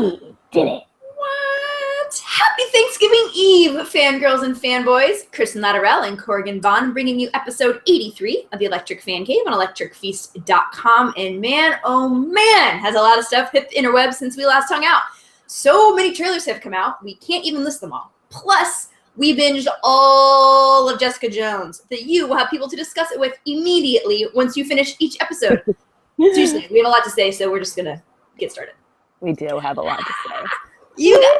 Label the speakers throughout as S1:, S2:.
S1: We did it.
S2: What? Happy Thanksgiving Eve, fangirls and fanboys. Kristen Latterell and Corrigan Vaughn bringing you episode 83 of the Electric Fan Cave on electricfeast.com. And man, oh man, has a lot of stuff hit the interwebs since we last hung out. So many trailers have come out, we can't even list them all. Plus, we binged all of Jessica Jones that you will have people to discuss it with immediately once you finish each episode. Seriously, we have a lot to say, so we're just going to get started.
S1: We do have a lot to say.
S2: You guys,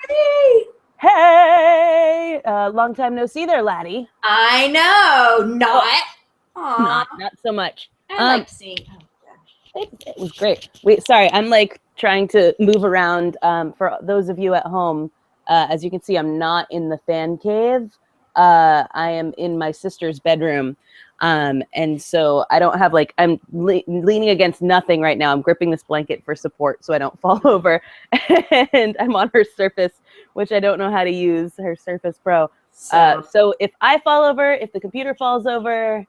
S2: Corey!
S1: Hey! Long time no see there, laddie.
S2: I know. Not
S1: so much.
S2: I liked seeing. Oh, gosh.
S1: It was great. Sorry, I'm like trying to move around. For those of you at home, as you can see, I'm not in the fan cave. I am in my sister's bedroom. And so I don't have I'm leaning against nothing right now. I'm gripping this blanket for support so I don't fall over. And I'm on her Surface, which I don't know how to use, her Surface Pro. So if I fall over, if the computer falls over,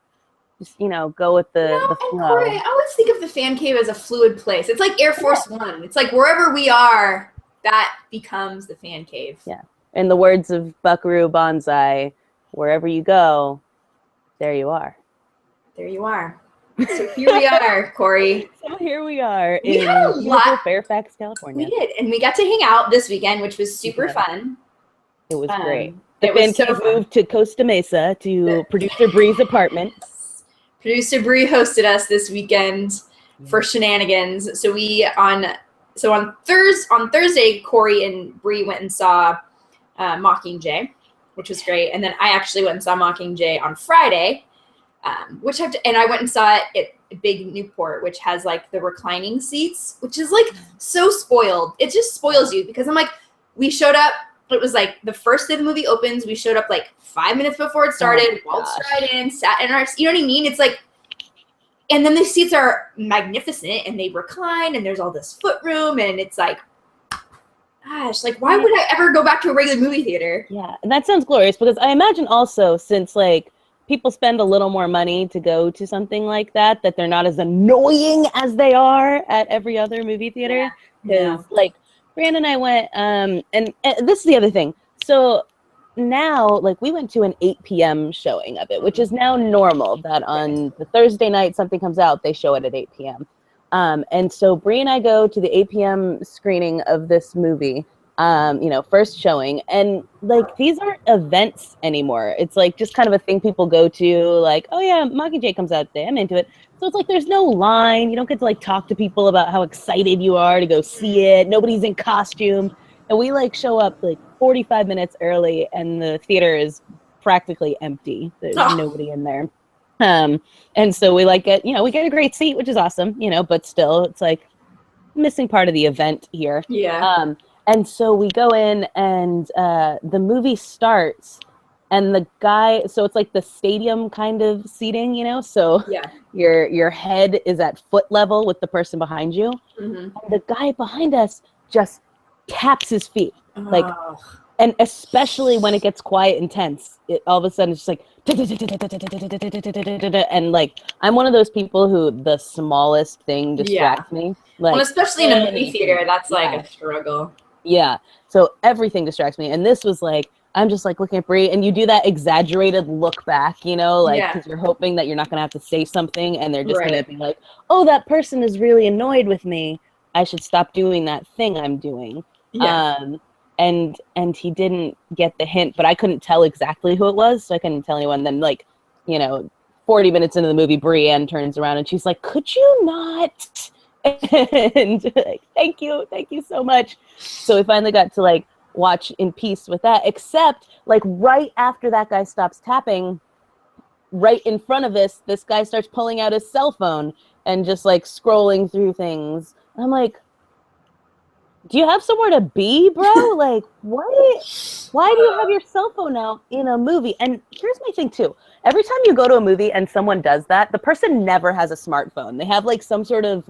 S1: just, go with the flow.
S2: Corey, I always think of the fan cave as a fluid place. It's like Air Force One. It's like wherever we are, that becomes the fan cave.
S1: Yeah. In the words of Buckaroo Banzai, wherever you go, there you are.
S2: There you are. So here we are, Corey.
S1: So here we are
S2: in
S1: beautiful Fairfax, California.
S2: We did, and we got to hang out this weekend, which was super fun.
S1: It was great. The fan cave moved to Costa Mesa to producer Bree's apartment.
S2: Producer Bree hosted us this weekend for Shenanigans. So on Thursday, Corey and Bree went and saw Mockingjay, which was great, and then I actually went and saw Mockingjay on Friday. And I went and saw it at Big Newport, which has the reclining seats, which is so spoiled. It just spoils you because we showed up. It was the first day the movie opens. We showed up 5 minutes before it started. Waltzed right in, sat in our. You know what I mean? It's and then the seats are magnificent and they recline and there's all this foot room and it's gosh, why would I ever go back to a regular movie theater?
S1: Yeah, and that sounds glorious because I imagine also since people spend a little more money to go to something like that they're not as annoying as they are at every other movie theater. Because Brandon and I went, and this is the other thing. So now, we went to an 8 p.m. showing of it, which is now normal that on the Thursday night something comes out, they show it at 8 p.m. And so Bree and I go to the 8 p.m. screening of this movie. First showing, and these aren't events anymore. It's just kind of a thing people go to, oh yeah, Mockingjay comes out today, I'm into it. So it's there's no line. You don't get to talk to people about how excited you are to go see it. Nobody's in costume, and we show up 45 minutes early, and the theater is practically empty. There's nobody in there. And so we we get a great seat, which is awesome, but still it's missing part of the event here.
S2: Yeah.
S1: And so we go in and the movie starts and the guy, so it's the stadium kind of seating, so
S2: yeah.
S1: your head is at foot level with the person behind you.
S2: Mm-hmm.
S1: And the guy behind us just taps his feet. And especially when it gets quiet and tense, all of a sudden it's just and I'm one of those people who the smallest thing distracts me.
S2: Well, especially in a movie theater, that's a struggle.
S1: Yeah. So everything distracts me. And this was I'm just looking at Bree and you do that exaggerated look back, because you're hoping that you're not going to have to say something and they're just going to be oh, that person is really annoyed with me. I should stop doing that thing I'm doing. Yeah. And he didn't get the hint, but I couldn't tell exactly who it was. So I couldn't tell anyone. Then 40 minutes into the movie, Brienne turns around and she's could you not? And thank you so much. So we finally got to watch in peace with that, except right after that guy stops tapping, right in front of us, this guy starts pulling out his cell phone and just scrolling through things. And I'm do you have somewhere to be, bro? What? Why do you have your cell phone out in a movie? And here's my thing too. Every time you go to a movie and someone does that, the person never has a smartphone. They have some sort of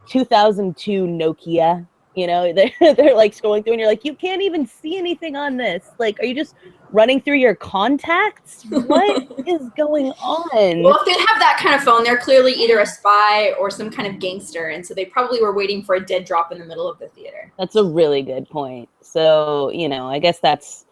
S1: 2002 Nokia You know, they're like scrolling through and you're like, you can't even see anything on this. Like, are you just running through your contacts? What is going on?
S2: Well, if they have that kind of phone, they're clearly either a spy or some kind of gangster. And so they probably were waiting for a dead drop in the middle of the theater.
S1: That's a really good point. So, you know, I guess that's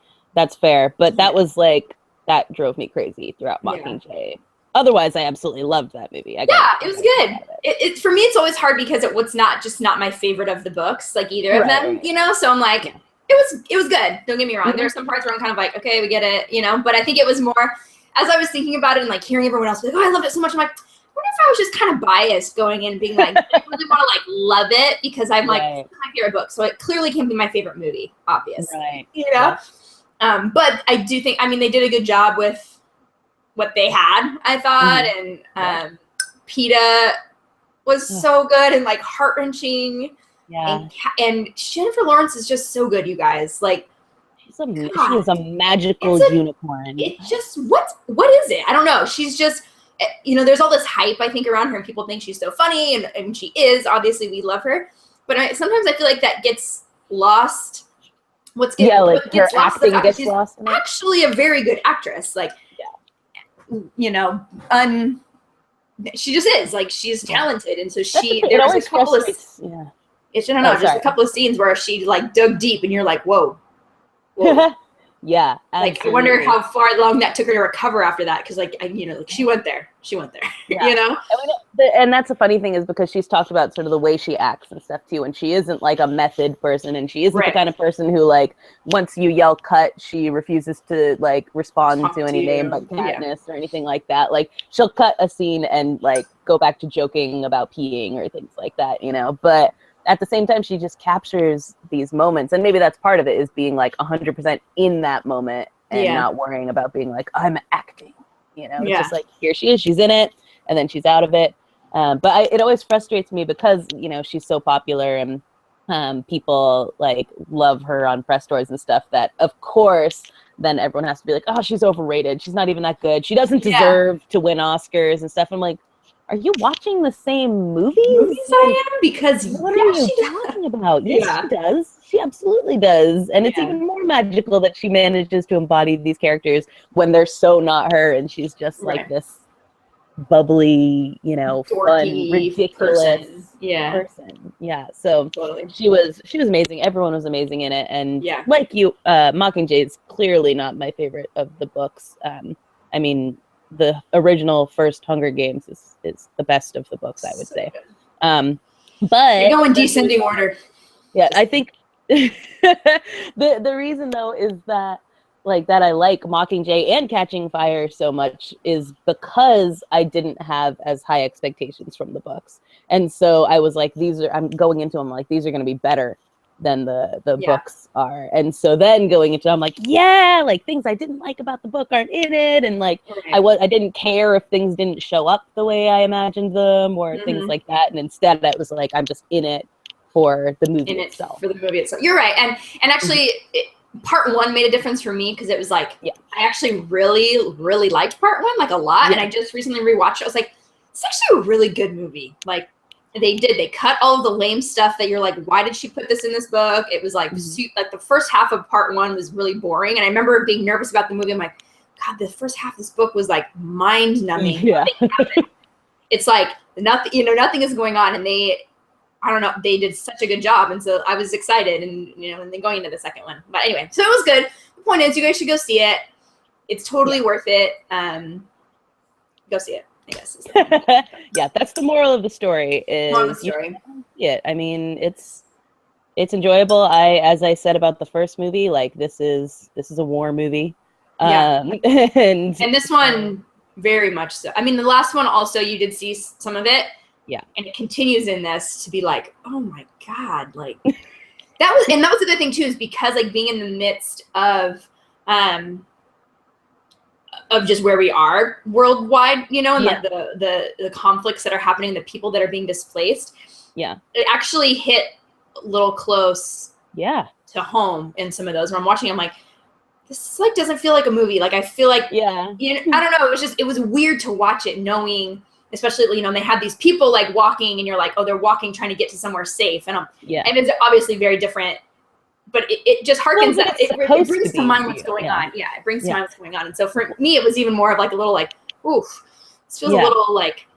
S1: fair. But that was like, that drove me crazy throughout Mockingjay. Otherwise, I absolutely loved that movie.
S2: It was good. It for me, it's always hard because it was not my favorite of the books, like either of them, you know? So I'm like, it was good. Don't get me wrong. There are some parts where I'm kind of like, okay, we get it, you know? But I think it was more, as I was thinking about it and like hearing everyone else be like, oh, I loved it so much. I'm like, I wonder if I was just kind of biased going in and being like, I really want to like love it because I'm like, it's my favorite book. So it clearly came to be my favorite movie, obviously, you know? But I do think, I mean, they did a good job with what they had, I thought, and PETA was so good and like heart-wrenching. And Jennifer Lawrence is just so good, you guys. Like,
S1: she is a magical unicorn.
S2: It just what is it? I don't know. She's just, you know, there's all this hype I think around her, and people think she's so funny, and she is. Obviously, we love her, but sometimes I feel like that gets lost. Her acting gets lost. She's actually a very good actress. Like, you know, she just is, like, she's talented, and so there was a couple of just a couple of scenes where she like dug deep and you're like, whoa.
S1: Yeah,
S2: like I wonder how far along that took her to recover after that, because like you know, like she went there you know.
S1: And that's the funny thing, is because she's talked about sort of the way she acts and stuff too, and she isn't like a method person, and she isn't the kind of person who, like, once you yell cut, she refuses to like respond to any name like Katniss or anything like that. Like, she'll cut a scene and like go back to joking about peeing or things like that, you know. But at the same time, she just captures these moments, and maybe that's part of it, is being like 100% in that moment and not worrying about being like, I'm acting, you know. It's just like, here she is, she's in it, and then she's out of it. But it always frustrates me because, you know, she's so popular and people like love her on press tours and stuff, that of course then everyone has to be like, oh, she's overrated, she's not even that good, she doesn't deserve to win Oscars and stuff. I'm like, are you watching the same movies
S2: I am? Because
S1: what are you talking about? Yes, she does. She absolutely does. And it's even more magical that she manages to embody these characters when they're so not her, and she's just like this bubbly, you know,
S2: dorky,
S1: fun, ridiculous person. Yeah. So she was amazing. Everyone was amazing in it. And like you, Mockingjay is clearly not my favorite of the books. I mean, the original first Hunger Games is the best of the books, I would say. But
S2: they go in descending order.
S1: Yeah, I think the reason though is that I like Mockingjay and Catching Fire so much is because I didn't have as high expectations from the books. And so I was like, I'm going into them like, these are going to be better than the books are. And so then going into, I'm like, like, things I didn't like about the book aren't in it, and like I didn't care if things didn't show up the way I imagined them or things like that. And instead it was like, I'm just in it for the movie itself.
S2: For the movie itself. You're right. And actually part one made a difference for me, because it was like I actually really, really liked part one, like a lot. And I just recently rewatched it. I was like, it's actually a really good movie. Like, they cut all of the lame stuff that you're like, why did she put this in this book? It was like, like the first half of part one was really boring. And I remember being nervous about the movie. I'm like, God, the first half of this book was like mind numbing. It's like nothing is going on. And they did such a good job. And so I was excited, and, you know, and then going into the second one. But anyway, so it was good. The point is, you guys should go see it. It's totally worth it. Go see it, I guess.
S1: Yeah, that's the moral of the story. I mean, it's enjoyable. As I said about the first movie, like, this is a war movie. And
S2: this one very much so. I mean, the last one also, you did see some of it. Yeah. And it continues in this to be like, oh my God, like that was the other thing too, is because like being in the midst of just where we are worldwide, you know, and like the conflicts that are happening, the people that are being displaced. Yeah. It actually hit a little close to home in some of those. When I'm watching, I'm like, this like doesn't feel like a movie. Like, I feel like, you know, I don't know. It was weird to watch it knowing especially, you know, they had these people like walking and you're like, oh, they're walking, trying to get to somewhere safe. And
S1: yeah.
S2: and it's obviously very different, but it just harkens that it brings to mind what's going on. Yeah. It brings to mind what's going on. And so for me, it was even more of like a little like, oof, this feels a little like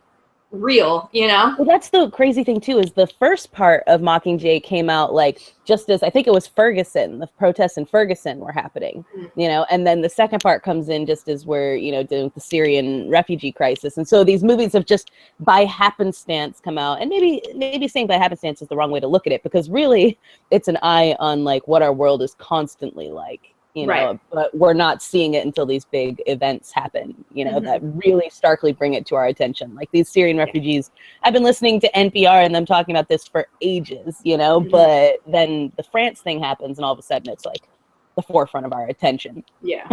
S2: real, you know?
S1: Well, that's the crazy thing too, is the first part of Mockingjay came out like just as, I think it was Ferguson, the protests in Ferguson were happening, you know, and then the second part comes in just as we're, you know, dealing with the Syrian refugee crisis. And so these movies have just by happenstance come out, and maybe saying by happenstance is the wrong way to look at it, because really it's an eye on like what our world is constantly like. You know, but we're not seeing it until these big events happen, you know, that really starkly bring it to our attention. Like these Syrian refugees, I've been listening to NPR and them talking about this for ages, you know, but then the France thing happens and all of a sudden it's like the forefront of our attention.
S2: Yeah.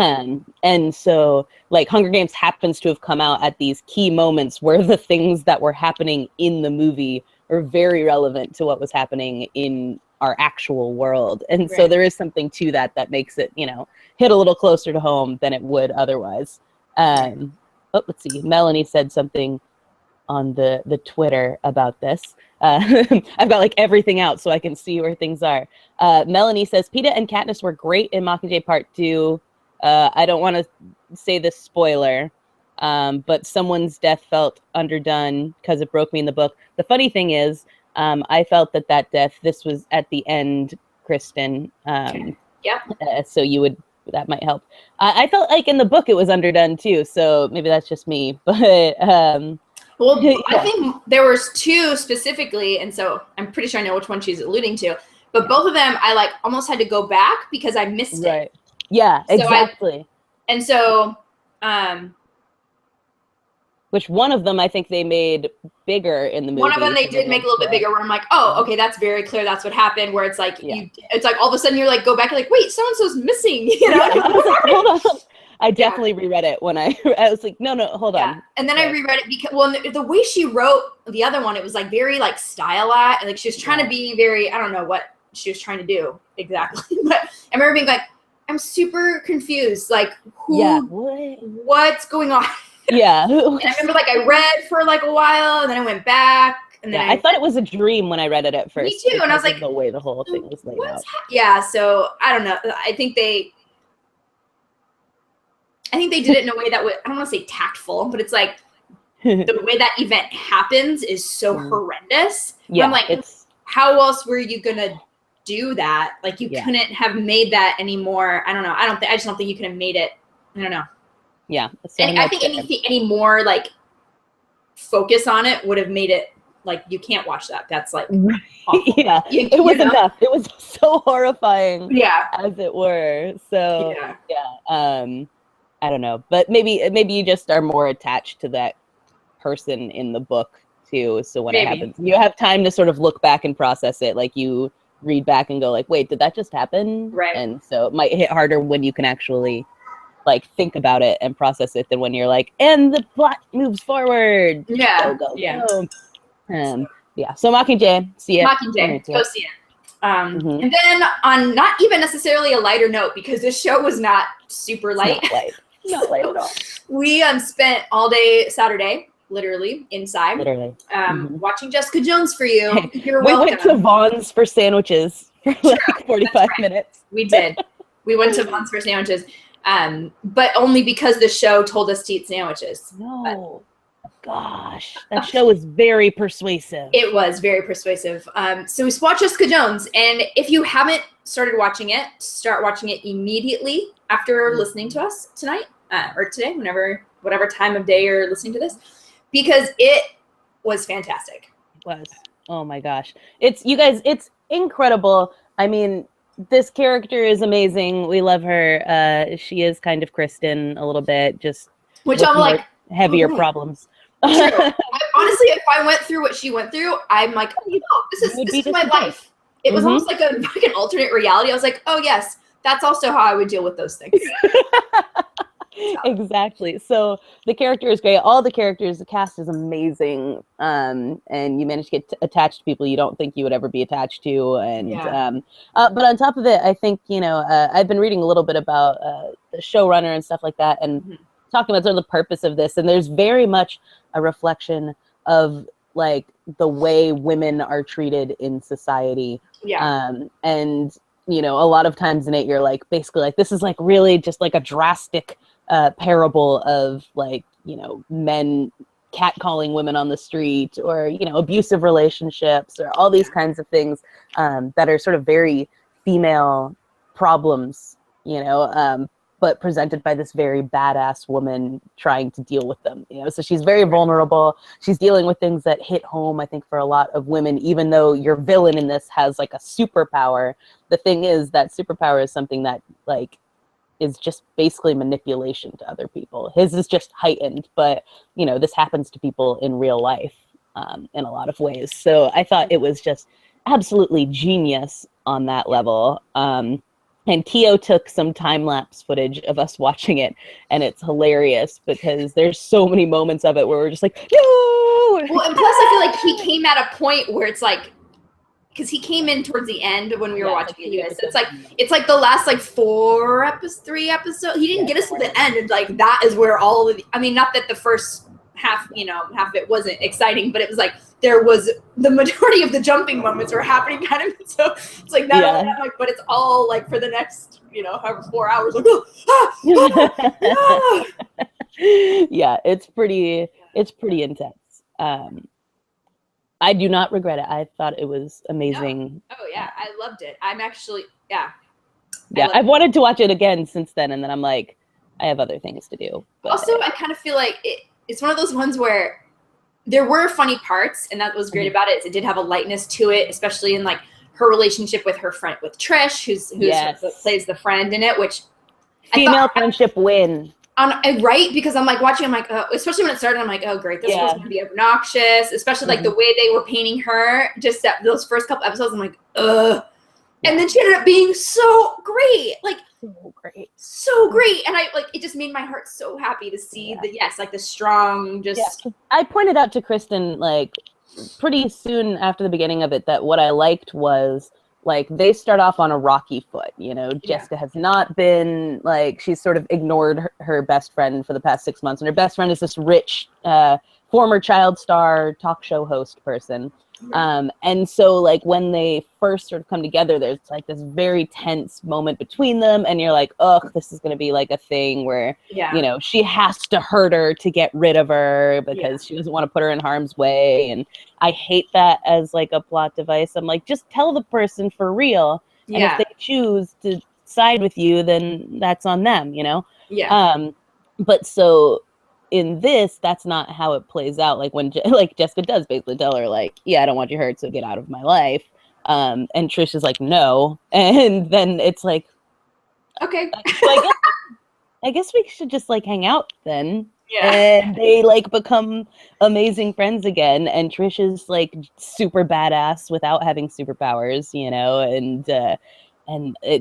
S1: And so like Hunger Games happens to have come out at these key moments where the things that were happening in the movie are very relevant to what was happening in our actual world. And so there is something to that that makes it, you know, hit a little closer to home than it would otherwise. Oh, let's see. Melanie said something on the Twitter about this. I've got like everything out so I can see where things are. Melanie says, Peeta and Katniss were great in Mockingjay Part 2. I don't want to say this spoiler, but someone's death felt underdone because it broke me in the book. The funny thing is, I felt that death, this was at the end, Kristen. So that might help. I felt like in the book it was underdone too, so maybe that's just me. But
S2: well, I think there was two specifically, and so I'm pretty sure I know which one she's alluding to. But both of them, I like almost had to go back because I missed it.
S1: Yeah, exactly.
S2: So which
S1: one of them I think they made bigger in the movie.
S2: One of them they did make a little bit bigger, where I'm like, oh, okay, that's very clear. That's what happened. Where it's like it's like all of a sudden you're like go back and like, wait, so and so's missing. You know?
S1: I was like, hold on. I definitely reread it when I was like, no, hold on.
S2: And then I reread it because the way she wrote the other one, it was like very like stylized, like she was trying to be very, I don't know what she was trying to do exactly, but I remember being like, I'm super confused, like what's going on?
S1: Yeah.
S2: And I remember like I read for like a while and then I went back and then
S1: I thought it was a dream when I read it at first.
S2: Me too. And I was like,
S1: the way the whole thing was laid out.
S2: So I don't know. I think they did it in a way that would, I don't want to say tactful, but it's like the way that event happens is so horrendous. Yeah. I'm like, how else were you gonna do that? Like you couldn't have made that anymore. I don't know. I just don't think you could have made it. I don't know.
S1: Yeah.
S2: And I think any more like focus on it would have made it like you can't watch that. That's like awful.
S1: It was enough. It was so horrifying. As it were. So I don't know. But maybe you just are more attached to that person in the book too. So when it happens, you have time to sort of look back and process it. Like you read back and go like, wait, did that just happen?
S2: Right.
S1: And so it might hit harder when you can actually like think about it and process it than when you're like, and the plot moves forward. Go. So Mockingjay, see it.
S2: Mockingjay, go see it. And then on not even necessarily a lighter note, because this show was not super light.
S1: Not light at all.
S2: We spent all day Saturday, literally inside, watching Jessica Jones for you. You're welcome.
S1: We went to Vaughn's for sandwiches for like 45 minutes.
S2: We did. We went to Vaughn's for sandwiches. But only because the show told us to eat sandwiches.
S1: Gosh, that show was very persuasive.
S2: It was very persuasive. So we watched Jessica Jones, and if you haven't started watching it, start watching it immediately after listening to us tonight or today, whatever time of day you're listening to this, because it was fantastic.
S1: It was. Oh my gosh, it's incredible. I mean, this character is amazing. We love her. She is kind of Kristen a little bit, just
S2: which I'm like
S1: heavier problems.
S2: True. Honestly, if I went through what she went through, I'm like, oh, this is my life. It was almost like an alternate reality. I was like, oh yes, that's also how I would deal with those things.
S1: Exactly. So the character is great. All the characters, the cast is amazing. And you manage to get attached to people you don't think you would ever be attached to. And but on top of it, I think, I've been reading a little bit about the showrunner and stuff like that. And talking about sort of the purpose of this, and there's very much a reflection of like the way women are treated in society. And you know, a lot of times in it, you're like, basically like, this is like really just like a drastic parable of like, you know, men catcalling women on the street, or, you know, abusive relationships, or all these kinds of things that are sort of very female problems, you know, but presented by this very badass woman trying to deal with them, you know. So she's very vulnerable. She's dealing with things that hit home, I think, for a lot of women, even though your villain in this has like a superpower. The thing is that superpower is something that like is just basically manipulation to other people. His is just heightened, but you know, this happens to people in real life in a lot of ways. So I thought it was just absolutely genius on that level. And Keo took some time-lapse footage of us watching it, and it's hilarious because there's so many moments of it where we're just like, no!
S2: Well, and plus I feel like he came at a point where it's like, because he came in towards the end when we were watching it anyway, so it's like the last like 3 episodes. He didn't get us to the end, and like that is where all of the, I mean, not that the first half, you know, half of it wasn't exciting, but it was like there was the majority of the jumping moments were happening kind of, so it's like not only that, like, but it's all like for the next, you know, however 4 hours, like
S1: yeah, it's pretty intense. I do not regret it. I thought it was amazing.
S2: No. Oh yeah, I loved it. I'm actually
S1: I've wanted to watch it again since then, and then I'm like, I have other things to do. But
S2: also, I kind of feel like it's one of those ones where there were funny parts, and that was great about it. It did have a lightness to it, especially in like her relationship with her friend, with Trish, who's plays the friend in it, which
S1: female friendship win.
S2: Right, because I'm like watching, I'm like, especially when it started, I'm like, oh great, this was gonna be obnoxious, especially like the way they were painting her, just those first couple episodes, I'm like, ugh. And then she ended up being so great, like so great, and I like, it just made my heart so happy to see the strong, just.
S1: I pointed out to Kristen like pretty soon after the beginning of it that what I liked was like they start off on a rocky foot, you know. Jessica has not been like, she's sort of ignored her best friend for the past 6 months, and her best friend is this rich former child star talk show host person. And so like when they first sort of come together, there's like this very tense moment between them, and you're like, oh, this is going to be like a thing where, you know, she has to hurt her to get rid of her because she doesn't want to put her in harm's way. And I hate that as like a plot device. I'm like, just tell the person for real. And if they choose to side with you, then that's on them, you know? But so in this, that's not how it plays out. Like when like Jessica does basically tell her like, yeah, I don't want you hurt, so get out of my life. And Trish is like, no. And then it's like, okay, so I guess we should just like hang out then. And they like become amazing friends again. And Trish is like super badass without having superpowers, you know, and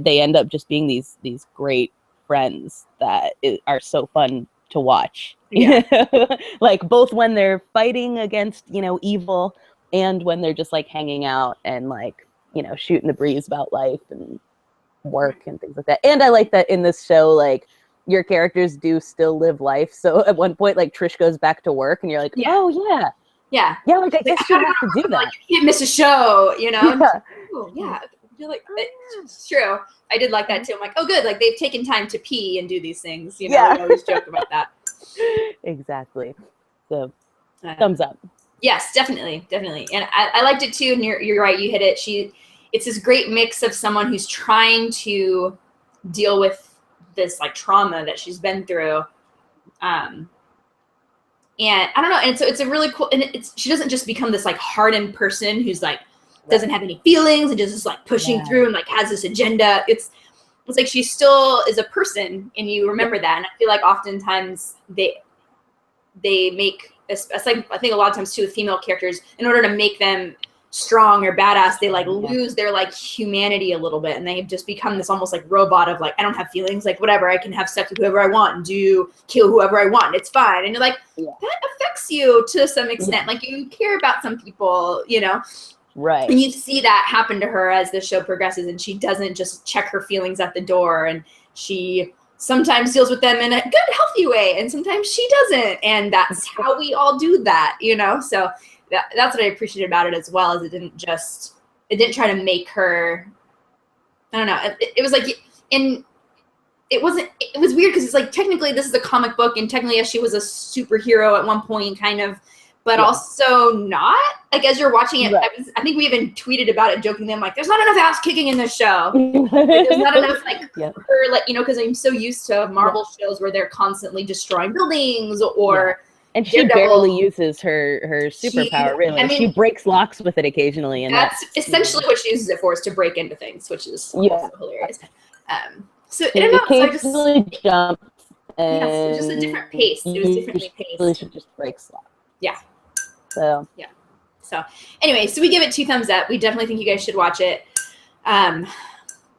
S1: they end up just being these great friends that are so fun to watch. Like both when they're fighting against, you know, evil, and when they're just like hanging out and like, you know, shooting the breeze about life and work and things like that. And I like that in this show, like your characters do still live life. So at one point, like Trish goes back to work, and you're like, oh yeah, like I guess you have to do that.
S2: Like, you can't miss a show, you know. You're like, it's true. I did like that too. I'm like, oh good, like they've taken time to pee and do these things, you know. We always joke about that.
S1: Exactly. So thumbs up.
S2: Yes, definitely. And I liked it too. And you're right, you hit it. It's this great mix of someone who's trying to deal with this like trauma that she's been through, and I don't know. And so it's a really cool. And she doesn't just become this like hardened person who's like doesn't have any feelings and just like pushing through and like has this agenda. It's like she still is a person, and you remember that. And I feel like oftentimes they make, it's like I think a lot of times too with female characters, in order to make them strong or badass, they like lose their like humanity a little bit, and they just become this almost like robot of like, I don't have feelings, like whatever, I can have sex with whoever I want and kill whoever I want, it's fine. And you're like, that affects you to some extent. Like you care about some people, you know. Right. And you see that happen to her as the show progresses, and she doesn't just check her feelings at the door, and she sometimes deals with them in a good, healthy way, and sometimes she doesn't, and that's how we all do that, you know. So that's what I appreciated about it as well, is it didn't try to make her, I don't know, it was like, it was weird because it's like, technically this is a comic book, and technically, yes, she was a superhero at one point, kind of, but also not. Like, as you're watching it, right. I think we even tweeted about it, joking them, like, there's not enough ass kicking in this show. Like, there's not enough, like, her, like, you know, because I'm so used to Marvel shows where they're constantly destroying buildings, or
S1: and she barely uses her superpower, really. I mean, she breaks locks with it occasionally, and
S2: that's essentially what she uses it for, is to break into things, which is also hilarious. So I don't know. So I just
S1: jump.
S2: Yes, just a different pace. It was differently paced.
S1: She just breaks locks.
S2: Yeah.
S1: So
S2: So anyway, so we give it 2 thumbs up. We definitely think you guys should watch it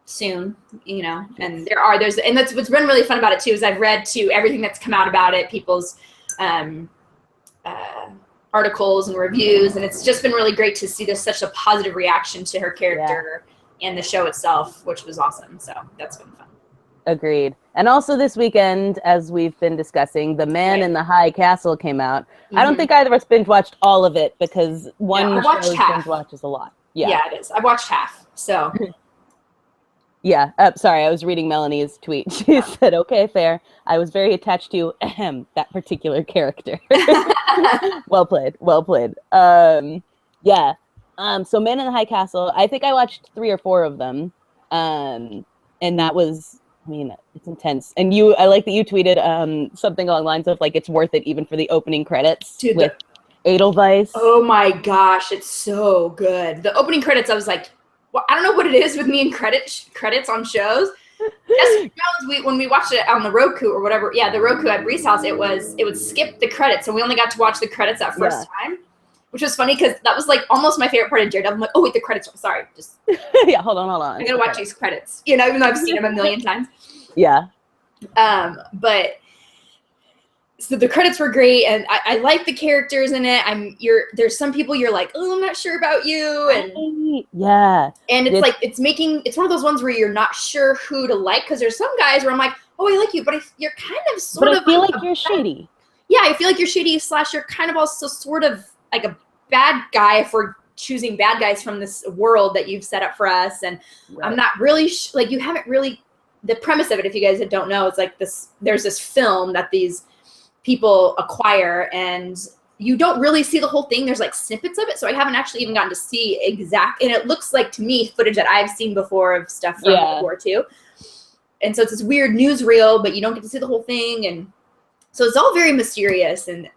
S2: soon, you know. And and that's what's been really fun about it too, is I've read everything that's come out about it, people's articles and reviews, and it's just been really great to see such a positive reaction to her character and the show itself, which was awesome. So that's been fun.
S1: Agreed. And also this weekend, as we've been discussing, The Man in the High Castle came out. I don't think either of us binge watched all of it, because one show binge watches a lot. Yeah,
S2: it is. I've watched half. So
S1: sorry, I was reading Melanie's tweet. She said, "Okay, fair. I was very attached to that particular character." Well played. So Man in the High Castle, I think I watched 3 or 4 of them. And that was, I mean, it's intense. And I like that you tweeted something along the lines of, like, it's worth it even for the opening credits with Edelweiss.
S2: Oh my gosh, it's so good. The opening credits, I was like, well, I don't know what it is with me and credits on shows. When we watched it on the Roku or whatever, the Roku at Bree's house, it would skip the credits, so we only got to watch the credits that first time, which was funny because that was like almost my favorite part of Daredevil. I'm like, oh wait, the credits. Sorry, just
S1: hold on.
S2: I gotta watch these credits, you know, even though I've seen them a million times.
S1: Yeah.
S2: But so the credits were great, and I like the characters in it. There's some people you're like, oh, I'm not sure about you, and and it's one of those ones where you're not sure who to like, because there's some guys where I'm like, oh, I like you, but you're kind of sort of.
S1: I feel like you're shady.
S2: Yeah, I feel like you're shady / you're kind of also sort of like a bad guy for choosing bad guys from this world that you've set up for us, and I'm not really like, you haven't really. The premise of it, if you guys don't know, is like this. There's this film that these people acquire, and you don't really see the whole thing. There's like snippets of it, so I haven't actually even gotten to see and it looks like to me footage that I've seen before of stuff from World War II. And so it's this weird newsreel, but you don't get to see the whole thing, and so it's all very mysterious. And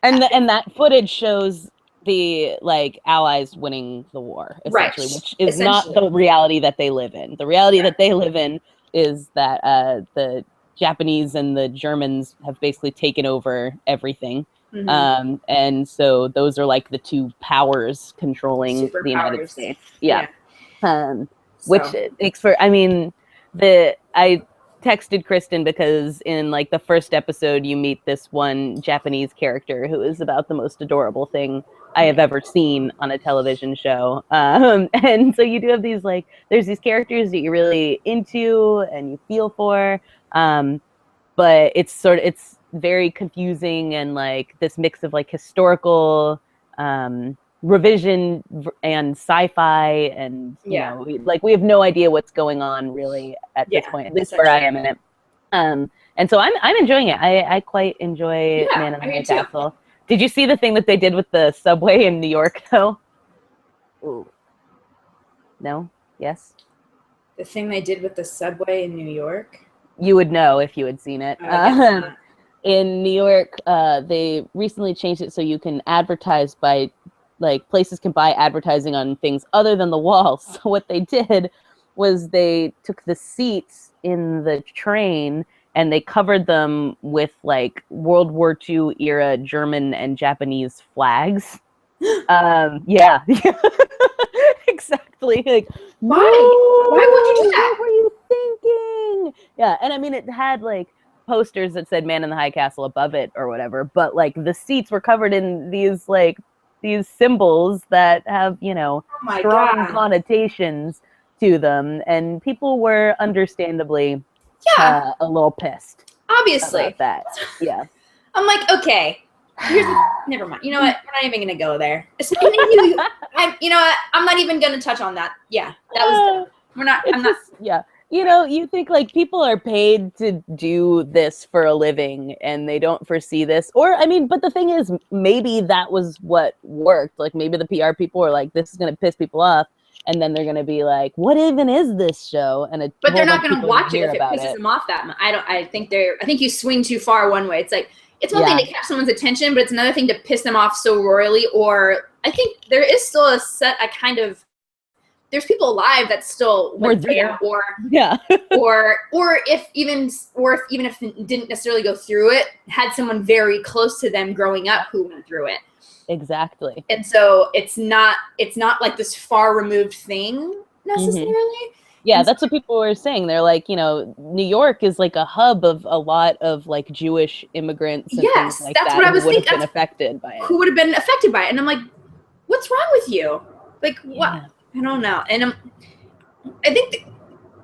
S1: and that footage shows the like Allies winning the war, essentially, which is not the reality that they live in. The reality that they live in is that the Japanese and the Germans have basically taken over everything. And so those are like the 2 powers controlling the United States. Which makes for, I mean, I texted Kristen because in like the first episode you meet this one Japanese character who is about the most adorable thing I have ever seen on a television show. And so you do have these, like, there's these characters that you're really into and you feel for. But it's very confusing, and like this mix of like historical revision and sci-fi, and you know, we have no idea what's going on really at this point, at least where I am in it. And so I'm enjoying it. I quite enjoy Man in the High Castle. Did you see the thing that they did with the subway in New York though? Ooh. No? Yes?
S2: The thing they did with the subway in New York?
S1: You would know if you had seen it. In New York, they recently changed it so you can advertise by, like, places can buy advertising on things other than the walls. So what they did was they took the seats in the train and they covered them with, like, World War II era German and Japanese flags. Exactly. Like,
S2: why would you do that?
S1: What were you thinking? Yeah, and I mean, it had like posters that said "Man in the High Castle" above it or whatever, but like the seats were covered in these symbols that have, you know, strong connotations to them, and people were understandably a little pissed.
S2: Obviously.
S1: About that. Yeah.
S2: I'm like, okay. Never mind. You know what? We're not even gonna go there. You know what? I'm not even gonna touch on that. Yeah, that was. We're not. I'm not.
S1: Yeah. You know, you think like people are paid to do this for a living and they don't foresee this. Or, I mean, but the thing is, maybe that was what worked. Like maybe the PR people were like, this is going to piss people off. And then they're going to be like, what even is this show?
S2: But they're not going to watch it if it pisses them off that much. I think you swing too far one way. It's like, it's one thing to catch someone's attention, but it's another thing to piss them off so royally. Or I think there is still there's people alive that still went there, or if even if it didn't necessarily go through it, had someone very close to them growing up who went through it.
S1: Exactly.
S2: And so it's not like this far removed thing necessarily. Mm-hmm.
S1: Yeah, that's what people were saying. They're like, you know, New York is like a hub of a lot of like Jewish immigrants and things like
S2: that's
S1: that.
S2: What I was thinking.
S1: Who would have been affected by it.
S2: Who would have been affected by it? And I'm like, what's wrong with you? Like, what? I don't know. And I think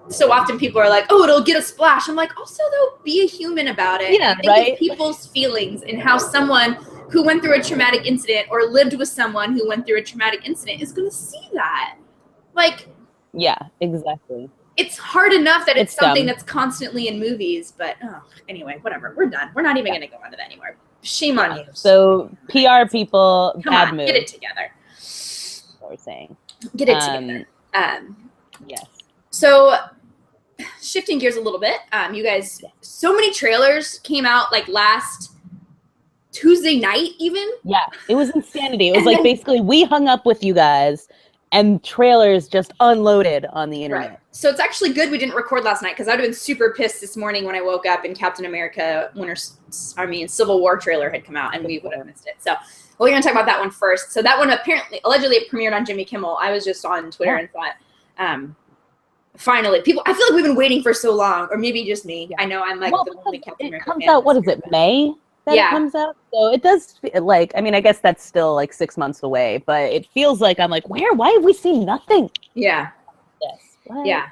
S2: so often people are like, oh, it'll get a splash. I'm like, also, though, be a human about it.
S1: Yeah, right?
S2: People's feelings and how someone who went through a traumatic incident or lived with someone who went through a traumatic incident is going to see that. Like,
S1: yeah, exactly.
S2: It's hard enough that it's something that's constantly in movies, but anyway, whatever. We're done. We're not even going to go on to that anymore. Shame on you.
S1: So PR people, bad move.
S2: Get it together.
S1: That's what we're saying.
S2: Get it together.
S1: Yes.
S2: So shifting gears a little bit, you guys, so many trailers came out like last Tuesday night even.
S1: Yeah, it was insanity. It was like basically we hung up with you guys and trailers just unloaded on the internet.
S2: Right. So it's actually good we didn't record last night because I would have been super pissed this morning when I woke up and Captain America Civil War trailer had come out and we would have missed it. So we're going to talk about that one first. So that one allegedly it premiered on Jimmy Kimmel. I was just on Twitter and thought, finally, I feel like we've been waiting for so long, or maybe just me. Yeah. I know I'm like the only Captain America fan.
S1: It comes out, what is it, May? That it comes out? So it does, like, I mean, I guess that's still like 6 months away, but it feels like I'm like, why have we seen nothing?
S2: Yeah.
S1: Yes. What?
S2: Yeah.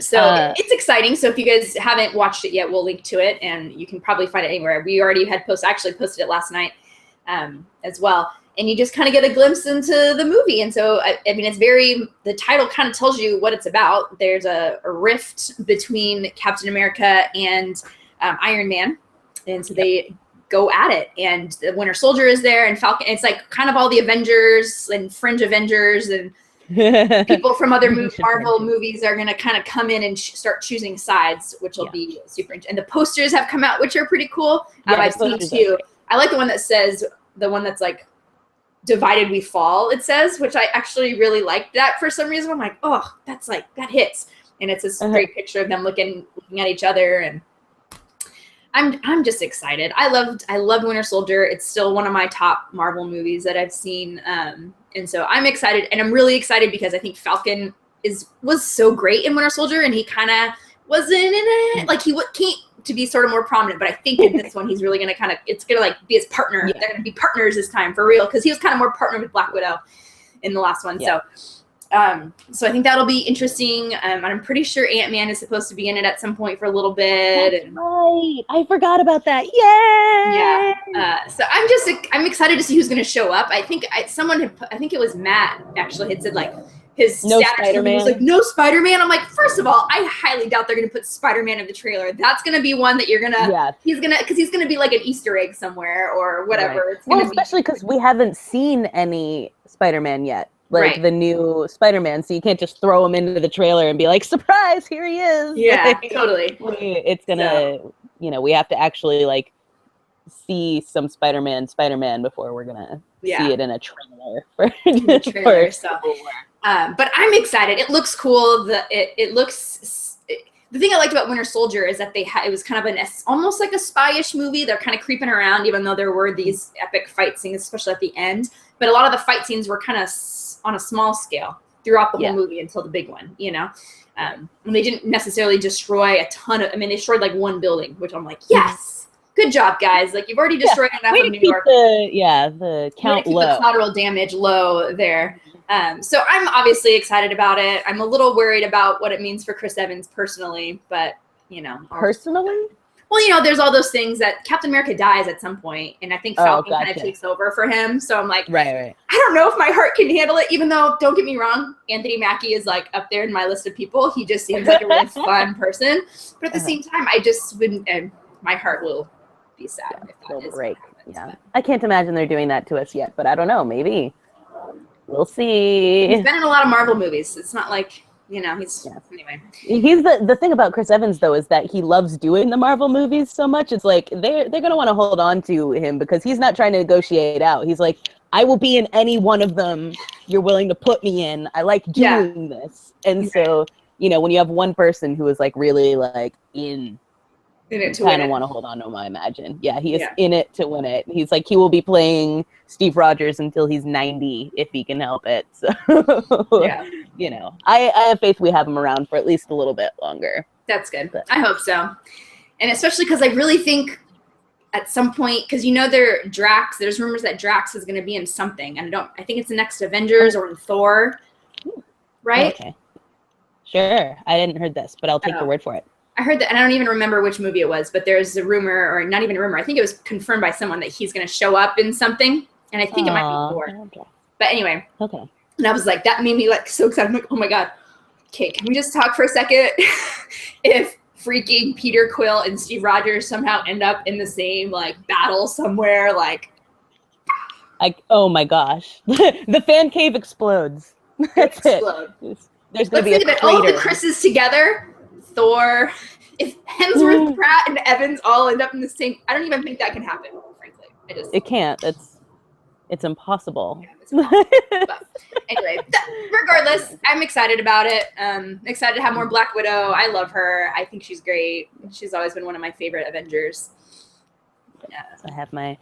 S2: So it's exciting. So if you guys haven't watched it yet, we'll link to it, and you can probably find it anywhere. We already had posted it last night as well. And you just kind of get a glimpse into the movie. And so, I mean, the title kind of tells you what it's about. There's a rift between Captain America and Iron Man. And so they go at it. And the Winter Soldier is there, and Falcon. It's like kind of all the Avengers and fringe Avengers and people from other Marvel movies are going to kind of come in and start choosing sides, which will be super interesting. And the posters have come out, which are pretty cool. I've seen too. I like the one that says, the one that's like, divided we fall, it says, which I actually really liked that for some reason. I'm like, oh, that's like, that hits. And it's this great picture of them looking at each other, and I'm just excited. I loved Winter Soldier. It's still one of my top Marvel movies that I've seen. And so I'm excited, and I'm really excited because I think Falcon was so great in Winter Soldier, and he kind of wasn't in it. Like he came to be sort of more prominent, but I think in this one he's really going to it's going to like be his partner. Yeah. They're going to be partners this time for real, because he was kind of more partner with Black Widow in the last one. Yeah. So I think that'll be interesting. I'm pretty sure Ant-Man is supposed to be in it at some point for a little bit.
S1: That's right. I forgot about that. Yay!
S2: Yeah. So I'm excited to see who's going to show up. I think it was Matt actually had said like, his
S1: no
S2: status
S1: Spider-Man.
S2: Was like, no Spider-Man. I'm like, first of all, I highly doubt they're going to put Spider-Man in the trailer. That's going to be one that you're going to, he's going to be like an Easter egg somewhere or whatever.
S1: Right. Especially because we haven't seen any Spider-Man yet. Like the new Spider-Man. So you can't just throw him into the trailer and be like, surprise, here he is.
S2: Yeah, totally.
S1: It's going to, we have to actually like see some Spider-Man before we're going to see it in a trailer.
S2: But I'm excited. It looks cool. It looks. The thing I liked about Winter Soldier is that it was kind of almost like a spy-ish movie. They're kind of creeping around, even though there were these epic fight scenes, especially at the end. But a lot of the fight scenes were kind of on a small scale throughout the whole movie until the big one, And they didn't necessarily destroy a ton of. I mean, they destroyed like one building, which I'm like, yes, good job, guys. Like you've already destroyed enough of New York.
S1: The count low.
S2: The collateral damage low there. So I'm obviously excited about it. I'm a little worried about what it means for Chris Evans personally, but
S1: Personally?
S2: Well, there's all those things that Captain America dies at some point, and I think Falcon kind of takes over for him. So I'm like,
S1: right.
S2: I don't know if my heart can handle it, even though, don't get me wrong, Anthony Mackie is like up there in my list of people. He just seems like a really fun person. But at the same time, I just wouldn't, my heart will be sad if that is
S1: break. Yeah. I can't imagine they're doing that to us yet, but I don't know. Maybe. We'll see.
S2: He's been in a lot of Marvel movies. It's not like, anyway.
S1: He's the thing about Chris Evans, though, is that he loves doing the Marvel movies so much. It's like they're going to want to hold on to him because he's not trying to negotiate out. He's like, I will be in any one of them you're willing to put me in. I like doing this. And so, when you have one person who is like really like in it to kind of want to hold on to him, I imagine. Yeah, he is in it to win it. He's like, he will be playing Steve Rogers until he's 90 if he can help it. So, I have faith we have him around for at least a little bit longer.
S2: That's good. But I hope so. And especially because I really think at some point, because there's rumors that Drax is going to be in something. And I think it's the next Avengers or in Thor. Right?
S1: Okay. Sure. I didn't heard this, but I'll take your word for it.
S2: I heard that, and I don't even remember which movie it was, but there's a rumor, or not even a rumor, I think it was confirmed by someone that he's going to show up in something, and I think it might be Thor. Okay. But anyway.
S1: Okay.
S2: And I was like, that made me like so excited. I'm like, oh my God. Okay, can we just talk for a second? If freaking Peter Quill and Steve Rogers somehow end up in the same like battle somewhere, like
S1: oh my gosh. The fan cave explodes. That's it. There's going to be a crater.
S2: All the Chris's together. Thor, if Hemsworth, Pratt, and Evans all end up in the same, I don't even think that can happen, frankly.
S1: It can't. It's impossible.
S2: Yeah, it's impossible. But anyway, regardless, I'm excited about it. Excited to have more Black Widow. I love her. I think she's great. She's always been one of my favorite Avengers.
S1: Yeah. So I have my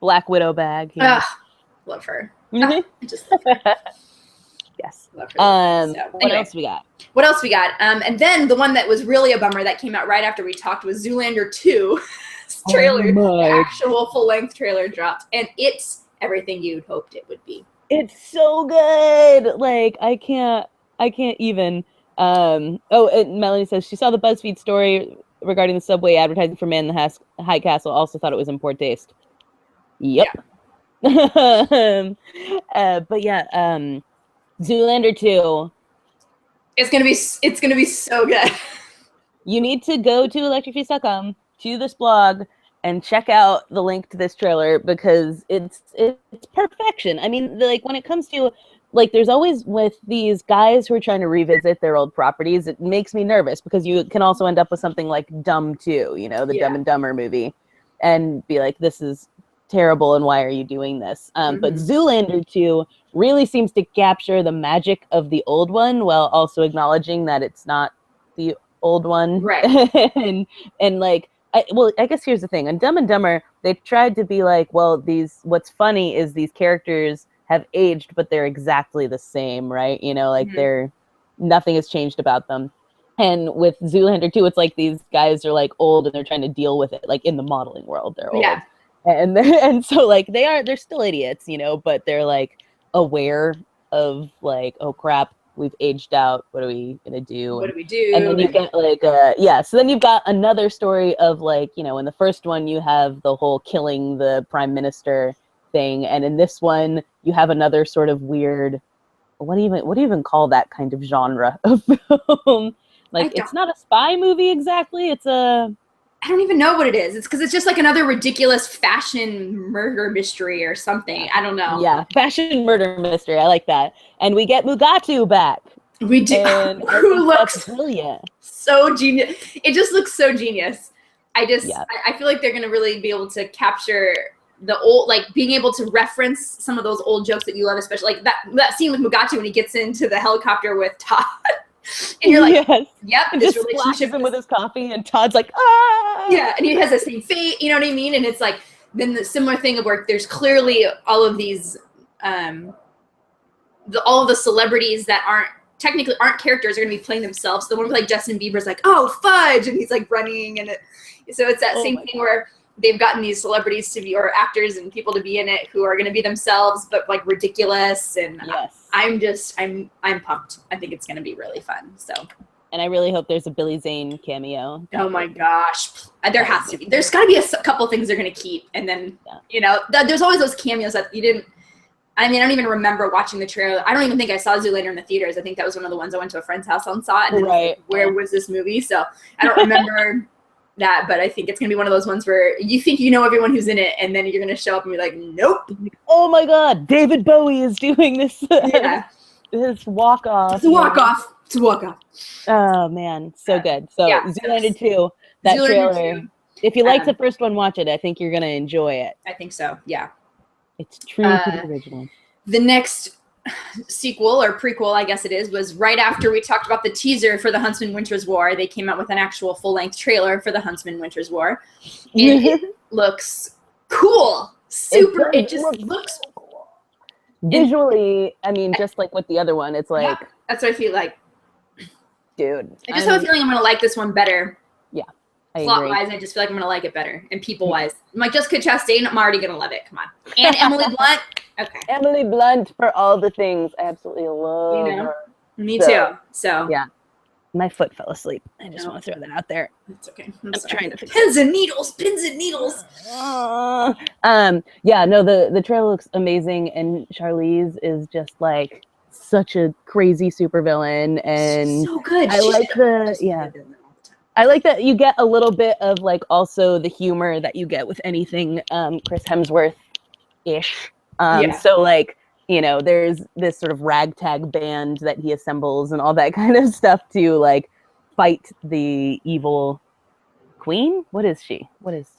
S1: Black Widow bag here.
S2: Love her.
S1: Mm-hmm.
S2: I just love her.
S1: Yes.
S2: Love her.
S1: What else we got?
S2: And then the one that was really a bummer that came out right after we talked was Zoolander 2 trailer. The actual full-length trailer dropped. And it's everything you'd hoped it would be.
S1: It's so good. Like, I can't even. And Melanie says she saw the BuzzFeed story regarding the Subway advertising for Man in the High Castle. Also thought it was in poor taste. Yep. Yeah. But yeah, Zoolander 2.
S2: It's gonna be so good.
S1: You need to go to electricfeast.com to this blog and check out the link to this trailer because it's perfection. I mean, like when it comes to like, there's always with these guys who are trying to revisit their old properties, it makes me nervous because you can also end up with something like Dumb 2, the Dumb and Dumber movie, and be like, this is terrible and why are you doing this? But Zoolander 2 really seems to capture the magic of the old one while also acknowledging that it's not the old one.
S2: Right.
S1: and like, I guess here's the thing. On Dumb and Dumber, they tried to be like, well, what's funny is these characters have aged, but they're exactly the same, right? Nothing has changed about them. And with Zoolander 2, it's like these guys are like old and they're trying to deal with it. Like in the modeling world, they're old.
S2: Yeah.
S1: And so like they're still idiots, but they're like aware of like, oh crap, we've aged out. What are we gonna do?
S2: What do we do?
S1: And then you get like so then you've got another story of like, in the first one you have the whole killing the prime minister thing, and in this one you have another sort of weird, what do you even call that kind of genre of film? Like it's not a spy movie exactly.
S2: I don't even know what it is. It's because it's just like another ridiculous fashion murder mystery or something. I don't know.
S1: Yeah, fashion murder mystery. I like that. And we get Mugatu back.
S2: We do. Who looks
S1: brilliant.
S2: So genius. It just looks so genius. I feel like they're going to really be able to capture the old, like being able to reference some of those old jokes that you love, especially like that scene with Mugatu when he gets into the helicopter with Todd. And you're like, yep,
S1: and this relationship him with his coffee, and Todd's like, ah,
S2: yeah, and he has the same fate, you know what I mean? And it's like then the similar thing of where there's clearly all of these, all of the celebrities that aren't characters are going to be playing themselves. So the one with like Justin Bieber's like, oh fudge, and he's like running, and so it's that same thing where they've gotten these celebrities to be, or actors and people to be in it who are going to be themselves, but like ridiculous. And I'm pumped. I think it's going to be really fun. So
S1: And I really hope there's a Billy Zane cameo.
S2: Oh my gosh. There has to be. There's got to be a couple things they're going to keep. And then, there's always those cameos that you didn't. I mean, I don't even remember watching the trailer. I don't even think I saw Zoolander in the theaters. I think that was one of the ones I went to a friend's house and saw it. And
S1: right.
S2: Where was this movie? So I don't remember that, but I think it's going to be one of those ones where you think you know everyone who's in it, and then you're going to show up and be like, nope.
S1: Oh my God, David Bowie is doing this.
S2: Yeah.
S1: This walk-off.
S2: It's a walk-off. It's a walk-off.
S1: Oh, man. So good. So Zoolander 2, that
S2: Zoolander
S1: trailer.
S2: 2.
S1: If you like the first one, watch it. I think you're going to enjoy it.
S2: I think so, yeah.
S1: It's true to the original.
S2: The next sequel, or prequel, I guess it is, was right after we talked about the teaser for the Huntsman Winter's War. They came out with an actual full-length trailer for the Huntsman Winter's War. And it looks cool. Super. It just looks
S1: cool. Visually, I mean, just like with the other one, it's like...
S2: Yeah, that's what I feel like.
S1: Dude.
S2: I just have a feeling I'm going to like this one better.
S1: Yeah.
S2: Plot-wise, I just feel like I'm going to like it better. And people-wise. I'm like, Jessica Chastain, I'm already going to love it. Come on. And Emily Blunt. Okay.
S1: Emily Blunt for all the things. I absolutely love her.
S2: Me too. So.
S1: Yeah. My foot fell asleep. I just want to throw that out there.
S2: That's okay.
S1: I'm trying to fix
S2: Pins and needles. Pins and needles.
S1: Yeah, no, the trailer looks amazing, and Charlize is just like such a crazy supervillain, and
S2: so good.
S1: I like I like that you get a little bit of like also the humor that you get with anything Chris Hemsworth-ish. So like, there's this sort of ragtag band that he assembles and all that kind of stuff to like fight the evil queen. What is she?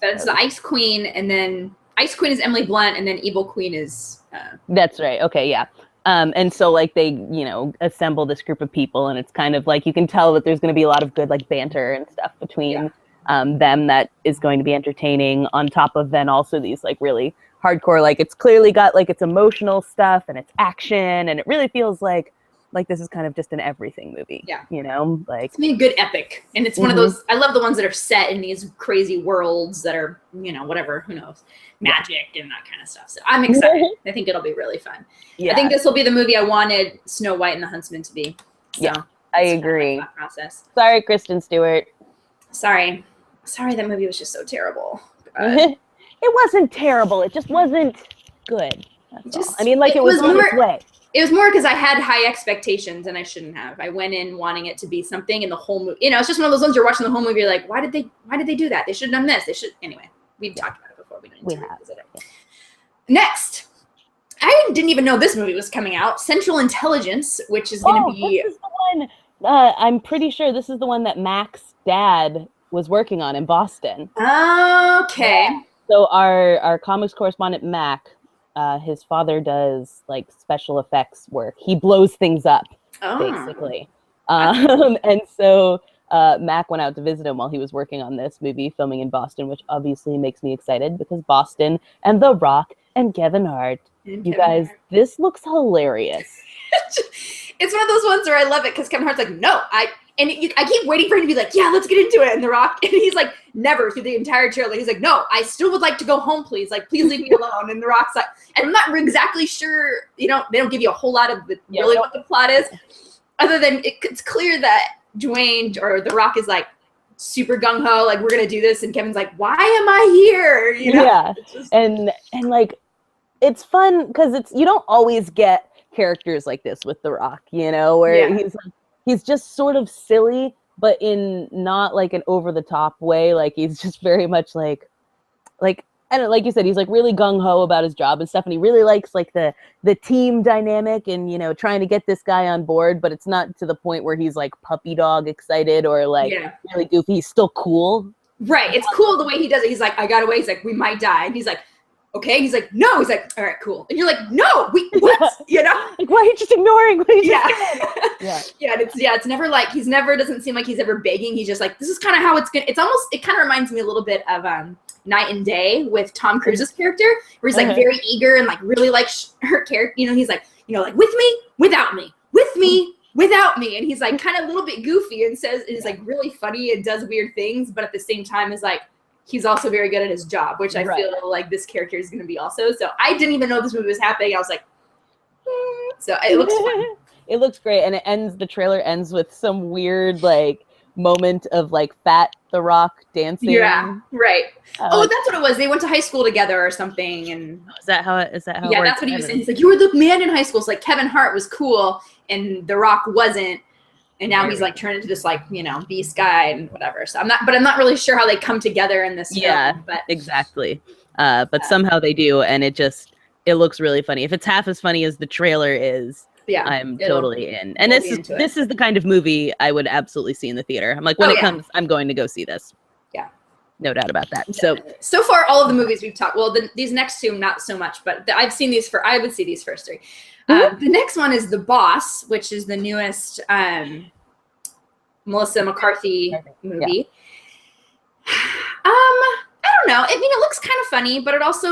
S2: That's the Ice Queen, and then Ice Queen is Emily Blunt, and then Evil Queen is
S1: That's right. Okay, yeah. And so like they, assemble this group of people, and it's kind of like you can tell that there's going to be a lot of good like banter and stuff between them that is going to be entertaining, on top of then also these like really hardcore, like it's clearly got like it's emotional stuff and it's action, and it really feels like this is kind of just an everything movie.
S2: Yeah.
S1: Like
S2: it's a good epic. And it's one of those, I love the ones that are set in these crazy worlds that are, whatever, who knows, magic and that kind of stuff. So I'm excited. I think it'll be really fun. Yeah. I think this will be the movie I wanted Snow White and the Huntsman to be. So
S1: yeah, I agree.
S2: Kind of process.
S1: Sorry, Kristen Stewart.
S2: Sorry, that movie was just so terrible.
S1: It wasn't terrible. It just wasn't good. That's all. I mean, like it was on its way.
S2: It was more because I had high expectations and I shouldn't have. I went in wanting it to be something, and the whole movie, it's just one of those ones you're watching the whole movie, you're like, why did they do that? They should have done this. Anyway, we've talked about it before. We have. Yeah. Next, I didn't even know this movie was coming out. Central Intelligence, which is going to be.
S1: This is the one. I'm pretty sure this is the one that Mac's dad was working on in Boston.
S2: Okay.
S1: Yeah. So our comics correspondent Mac, his father does like special effects work. He blows things up, basically. And so Mac went out to visit him while he was working on this movie, filming in Boston, which obviously makes me excited because Boston and The Rock and Kevin Hart. This looks hilarious.
S2: It's one of those ones where I love it because Kevin Hart's like, no, I keep waiting for him to be like, yeah, let's get into it. And The Rock, and he's like, never through the entire trailer. He's like, no, I still would like to go home, please. Like, please leave me alone. And The Rock's like, and I'm not exactly sure, they don't give you a whole lot of what the plot is, other than it's clear that Dwayne or The Rock is like super gung-ho, like, we're going to do this. And Kevin's like, why am I here?
S1: Yeah. And like, it's fun because you don't always get characters like this with The Rock, where he's just sort of silly, but in not like an over the top way. Like he's just very much like I don't know, like you said, he's like really gung ho about his job and stuff, and he really likes like the team dynamic and trying to get this guy on board, but it's not to the point where he's like puppy dog excited or like really goofy. He's still cool.
S2: Right. It's cool the way he does it. He's like, I got away. He's like, we might die. And he's like, okay. He's like, no. He's like, all right, cool. And you're like, no, what?
S1: Like, why are you just ignoring what he just said?
S2: It's never like, doesn't seem like he's ever begging. He's just like, this is kind of how it's going to, it kind of reminds me a little bit of Night and Day with Tom Cruise's character, where he's like very eager and like really like her character, he's like, like with me, without me, with me, without me. And he's like kind of a little bit goofy and is like really funny and does weird things, but at the same time is like, he's also very good at his job, which I feel like this character is going to be also. So I didn't even know this movie was happening. I was like, so it looks fun.
S1: it looks great, and the trailer ends with some weird like moment of like Fat The Rock dancing.
S2: Yeah, right. Oh, that's what it was. They went to high school together or something, and
S1: is that how it
S2: yeah,
S1: works?
S2: that's what he was saying. He's like, you were the man in high school. So like Kevin Hart was cool, and The Rock wasn't, and now he's like turned into this like beast guy and whatever. So I'm not really sure how they come together in this film. But
S1: exactly. But somehow they do, and it looks really funny. If it's half as funny as the trailer is, I'm totally in. And this is the kind of movie I would absolutely see in the theater. I'm like, when it comes, I'm going to go see this.
S2: Yeah.
S1: No doubt about that.
S2: So far, all of the movies we've talked, well, these next two, not so much, but I've seen these I would see these first three. The next one is The Boss, which is the newest Melissa McCarthy movie. I don't know. I mean, it looks kind of funny, but it also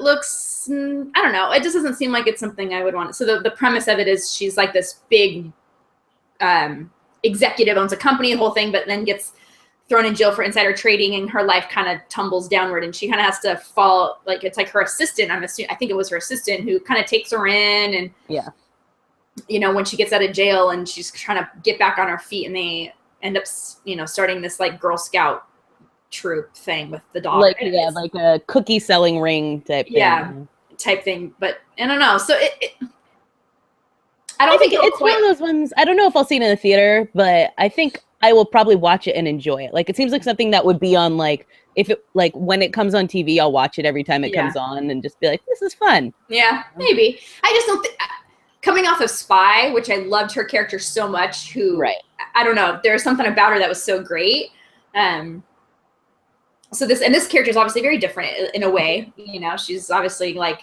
S2: looks, I don't know. It just doesn't seem like it's something I would want. So the premise of it is she's like this big executive, owns a company, the whole thing, but then gets thrown in jail for insider trading, and her life kind of tumbles downward, and she kind of has to fall, like it's like her assistant, I think it was her assistant who kind of takes her in, and when she gets out of jail and she's trying to get back on her feet, and they end up starting this like Girl Scout troop thing with the dog,
S1: like like a cookie selling ring type thing. But I don't know, so I think it's one of those ones. I don't know if I'll see it in the theater, but I think I will probably watch it and enjoy it. Like, it seems like something that would be on, like, if it, like, when it comes on TV, I'll watch it every time it comes on and just be like, this is fun.
S2: Yeah, maybe. I just don't think, coming off of Spy, which I loved her character so much, I don't know, there was something about her that was so great. So this character is obviously very different in a way. She's obviously like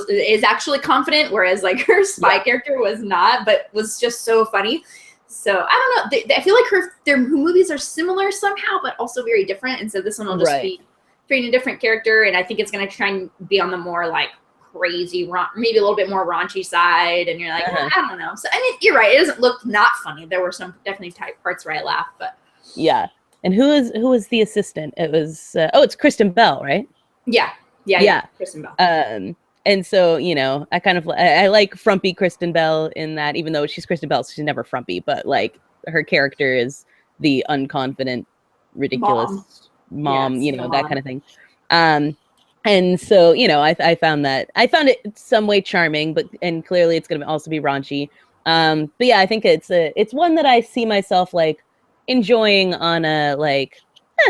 S2: is actually confident, whereas like her Spy character was not, but was just so funny. So I don't know. I feel like their movies are similar somehow, but also very different. And so this one will just be creating a different character, and I think it's going to try and be on the more like crazy, maybe a little bit more raunchy side. And you're like, I don't know. So I mean, you're right. It doesn't look not funny. There were some definitely tight parts where I laughed, but
S1: yeah. And who was the assistant? It was it's Kristen Bell, right?
S2: Yeah, Kristen Bell.
S1: And so I like frumpy Kristen Bell in that, even though she's Kristen Bell, so she's never frumpy, but like her character is the unconfident, ridiculous mom, that kind of thing. And so I found it some way charming, and clearly it's going to also be raunchy. But yeah, I think it's one that I see myself like enjoying on a like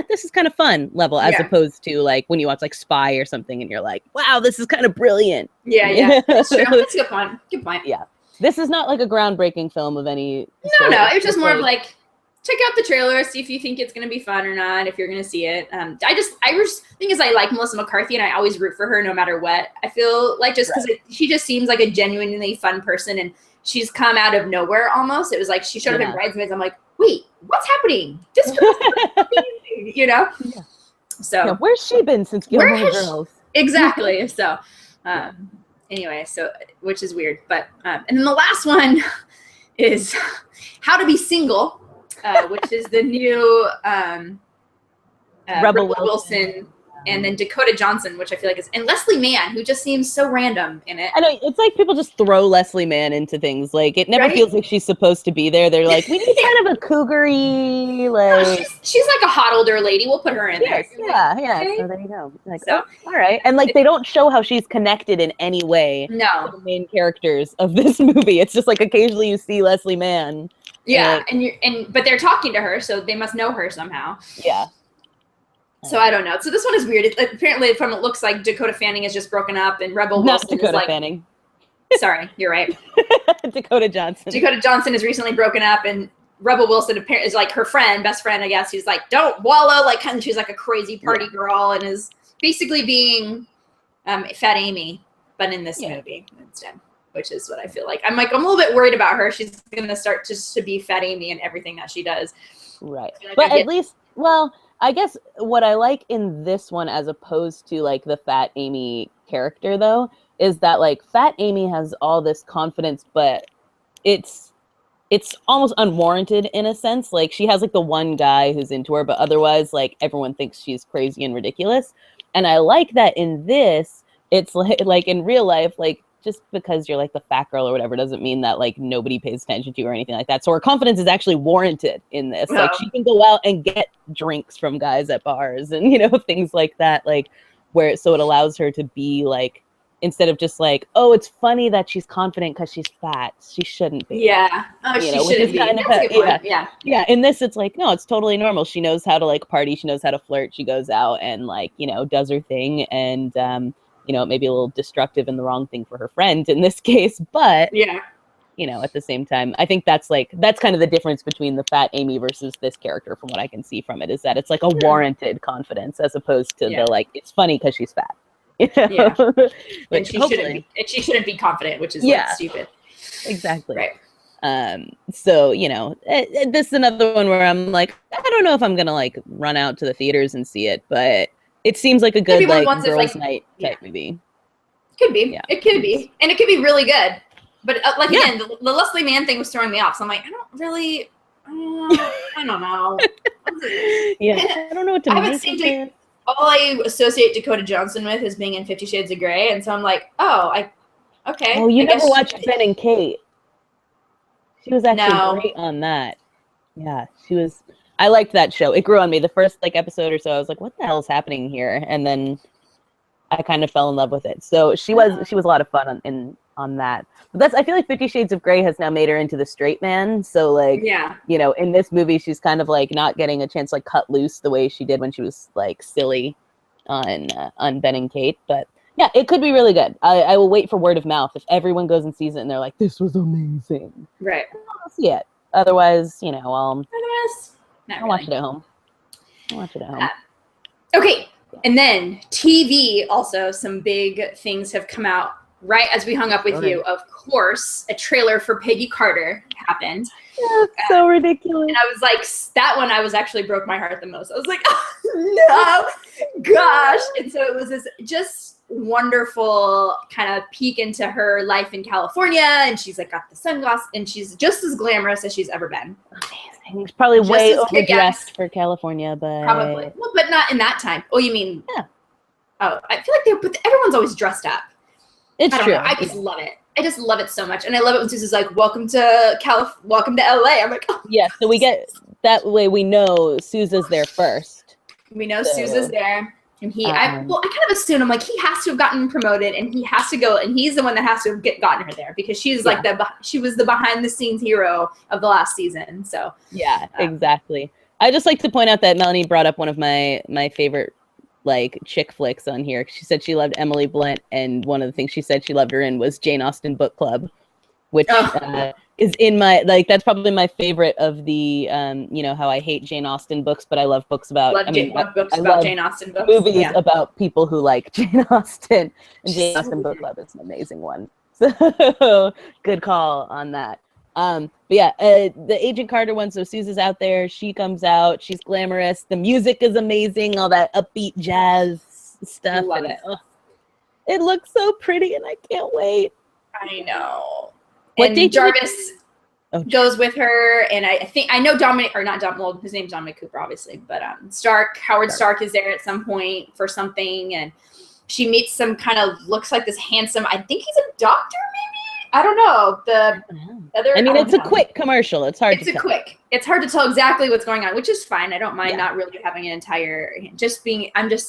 S1: this is kind of fun level, as opposed to like when you watch like Spy or something and you're like, wow, this is kind of brilliant.
S2: That's true. That's a good point.
S1: Yeah, this is not like a groundbreaking film of any
S2: no, it's just more of like, check out the trailer, see if you think it's going to be fun or not, if you're going to see it. I just thing is, I like Melissa McCarthy, and I always root for her no matter what. I feel like just because she just seems like a genuinely fun person, and she's come out of nowhere almost. It was like she showed up in Bridesmaids. I'm like, wait, what's happening? This So
S1: where's she been since Gilmore Girls?
S2: Exactly. So anyway, which is weird, but and then the last one is How to Be Single, which is the new Rebel Wilson. And then Dakota Johnson, which I feel like and Leslie Mann, who just seems so random in it.
S1: I know, it's like people just throw Leslie Mann into things. Like, it never feels like she's supposed to be there. They're like, we need kind of a cougar-y, like...
S2: No, she's like a hot older lady. We'll put her in there.
S1: Yeah. Okay. So there you go. Like, all right. And like, they don't show how she's connected in any way to the main characters of this movie. It's just like occasionally you see Leslie Mann.
S2: Yeah, but they're talking to her, so they must know her somehow.
S1: Yeah.
S2: So I don't know. So this one is weird. Apparently, it looks like Dakota Fanning is just broken up, and Rebel Wilson
S1: Dakota
S2: is like...
S1: Fanning.
S2: Sorry, you're right.
S1: Dakota Johnson.
S2: Dakota Johnson is recently broken up, and Rebel Wilson apparently is like her best friend, I guess. He's like, don't wallow. Like, she's like a crazy party girl, and is basically being Fat Amy, but in this movie instead, which is what I feel like. I'm a little bit worried about her. She's going to start just to be Fat Amy in everything that she does.
S1: Right. But at least, I guess what I like in this one, as opposed to like the Fat Amy character, though, is that like Fat Amy has all this confidence, but it's almost unwarranted in a sense. Like, she has like the one guy who's into her, but otherwise like everyone thinks she's crazy and ridiculous. And I like that in this, it's like in real life, like just because you're like the fat girl or whatever doesn't mean that like nobody pays attention to you or anything like that. So her confidence is actually warranted in this.
S2: Oh.
S1: Like she can go out and get drinks from guys at bars and, you know, things like that. Like where, so it allows her to be like, instead of just like, oh, it's funny that she's confident because she's fat. She shouldn't be.
S2: Yeah. Oh, she shouldn't be.
S1: Kind
S2: of That's a good point. Yeah.
S1: Yeah. In this, it's like, no, it's totally normal. She knows how to like party. She knows how to flirt. She goes out and like, you know, does her thing. And, you know, it may be a little destructive and the wrong thing for her friend in this case. But,
S2: yeah,
S1: you know, at the same time, I think that's kind of the difference between the fat Amy versus this character from what I can see from it, is that it's like a warranted confidence as opposed to the like, it's funny because she's fat. You know?
S2: Yeah. And she shouldn't be confident, which is like stupid.
S1: Exactly.
S2: Right.
S1: So, you know, this is another one where I'm like, I don't know if I'm gonna like run out to the theaters and see it, but it seems like a good like girls' night type movie.
S2: Could be. Yeah. It could be, and it could be really good. But like again, the Leslie Mann thing was throwing me off. So I'm like, I don't know.
S1: Yeah, I don't know what to
S2: I haven't seen it. All I associate Dakota Johnson with is being in 50 Shades of Grey, and so I'm like, okay.
S1: Oh, you never watched Ben and Kate? She was actually great on that. Yeah, she was. I liked that show. It grew on me. The first like episode or so, I was like, "What the hell is happening here?" And then I kind of fell in love with it. So she was a lot of fun on that. But I feel like 50 Shades of Grey has now made her into the straight man. So like, you know, in this movie, she's kind of like not getting a chance to like cut loose the way she did when she was like silly on Ben and Kate. But yeah, it could be really good. I will wait for word of mouth. If everyone goes and sees it and they're like, this was amazing.
S2: Right.
S1: I'll see it. Otherwise, you know, I'll
S2: watch
S1: it at home. I'll watch it at home.
S2: Okay. And then TV also, some big things have come out right as we hung up with you. Of course, a trailer for Peggy Carter happened.
S1: Yeah, so ridiculous.
S2: And I was like, that one I was actually broke my heart the most. I was like, oh, no, gosh. And so it was this just wonderful kind of peek into her life in California. And she's like got the sunglasses and she's just as glamorous as she's ever been.
S1: Amazing. She's probably just way overdressed for California, but
S2: probably. Well, but not in that time. Oh, you mean? Yeah. Oh, I feel like but everyone's always dressed up.
S1: It's true.
S2: I just love it. I just love it so much. And I love it when Susan's like, welcome to LA. I'm like, oh.
S1: Yeah, so we get, that way we know Sousa's there first.
S2: We know Sousa's there. And I kind of assume, I'm like, he has to have gotten promoted and he has to go, and he's the one that has to have gotten her there because she's like she was the behind the scenes hero of the last season. So
S1: yeah, exactly. I just like to point out that Melanie brought up one of my favorite like chick flicks on here. She said she loved Emily Blunt, and one of the things she said she loved her in was Jane Austen Book Club, which is in my, like, that's probably my favorite of the you know, how I hate Jane Austen books, but I love books about
S2: books about Jane Austen books.
S1: Movies about people who like Jane Austen, and Jane Austen Book Club is an amazing one. So good call on that. But yeah, the Agent Carter one, so Susan's out there, she comes out, she's glamorous, the music is amazing, all that upbeat jazz stuff.
S2: Love it.
S1: It looks so pretty and I can't wait.
S2: I know. And Jarvis goes with her, and I know Dominic, or not Dom, well, his name's Dominic Cooper, obviously, but Howard Stark is there at some point for something, and she meets some kind of, looks like this handsome, I think he's a doctor, maybe? I don't know.
S1: It's a quick commercial. It's hard to tell.
S2: It's hard to tell exactly what's going on, which is fine. I don't mind not really having an entire, I'm just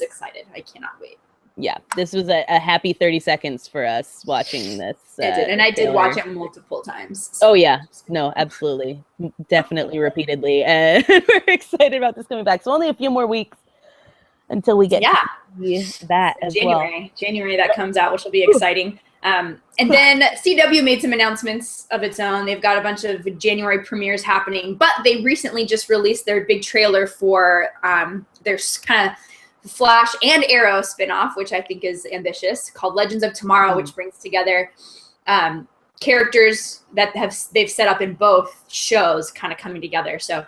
S2: excited. I cannot wait.
S1: Yeah, this was a happy 30 seconds for us watching this.
S2: I did watch it multiple times.
S1: So. Oh yeah, no, absolutely. Definitely repeatedly. And we're excited about this coming back. So only a few more weeks until we get to that as well.
S2: January that comes out, which will be exciting. And then CW made some announcements of its own. They've got a bunch of January premieres happening, but they recently just released their big trailer for their kind of Flash and Arrow spinoff, which I think is ambitious, called Legends of Tomorrow, which brings together characters that they've set up in both shows kind of coming together. So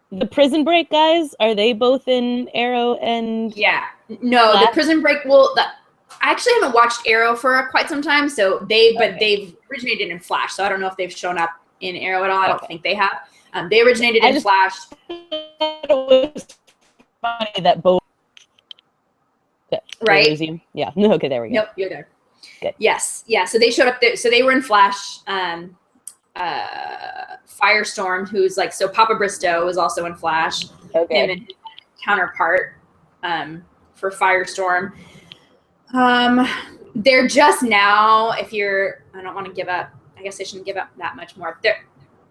S1: the Prison Break guys, are they both in Arrow and
S2: No, Flash? The Prison Break I actually haven't watched Arrow for quite some time, so but they've originated in Flash, so I don't know if they've shown up in Arrow at all. I don't think they have. They originated in Flash.
S1: It was funny that both Okay.
S2: Right?
S1: Did I lose you? Yeah. Okay, there we go.
S2: Nope, you're there.
S1: Good.
S2: Yes. Yeah. So they showed up there. So they were in Flash. Firestorm, who's like, so Papa Bristow was also in Flash.
S1: Okay.
S2: Him and his counterpart for Firestorm. They're just now, I don't want to give up, I guess I shouldn't give up that much more.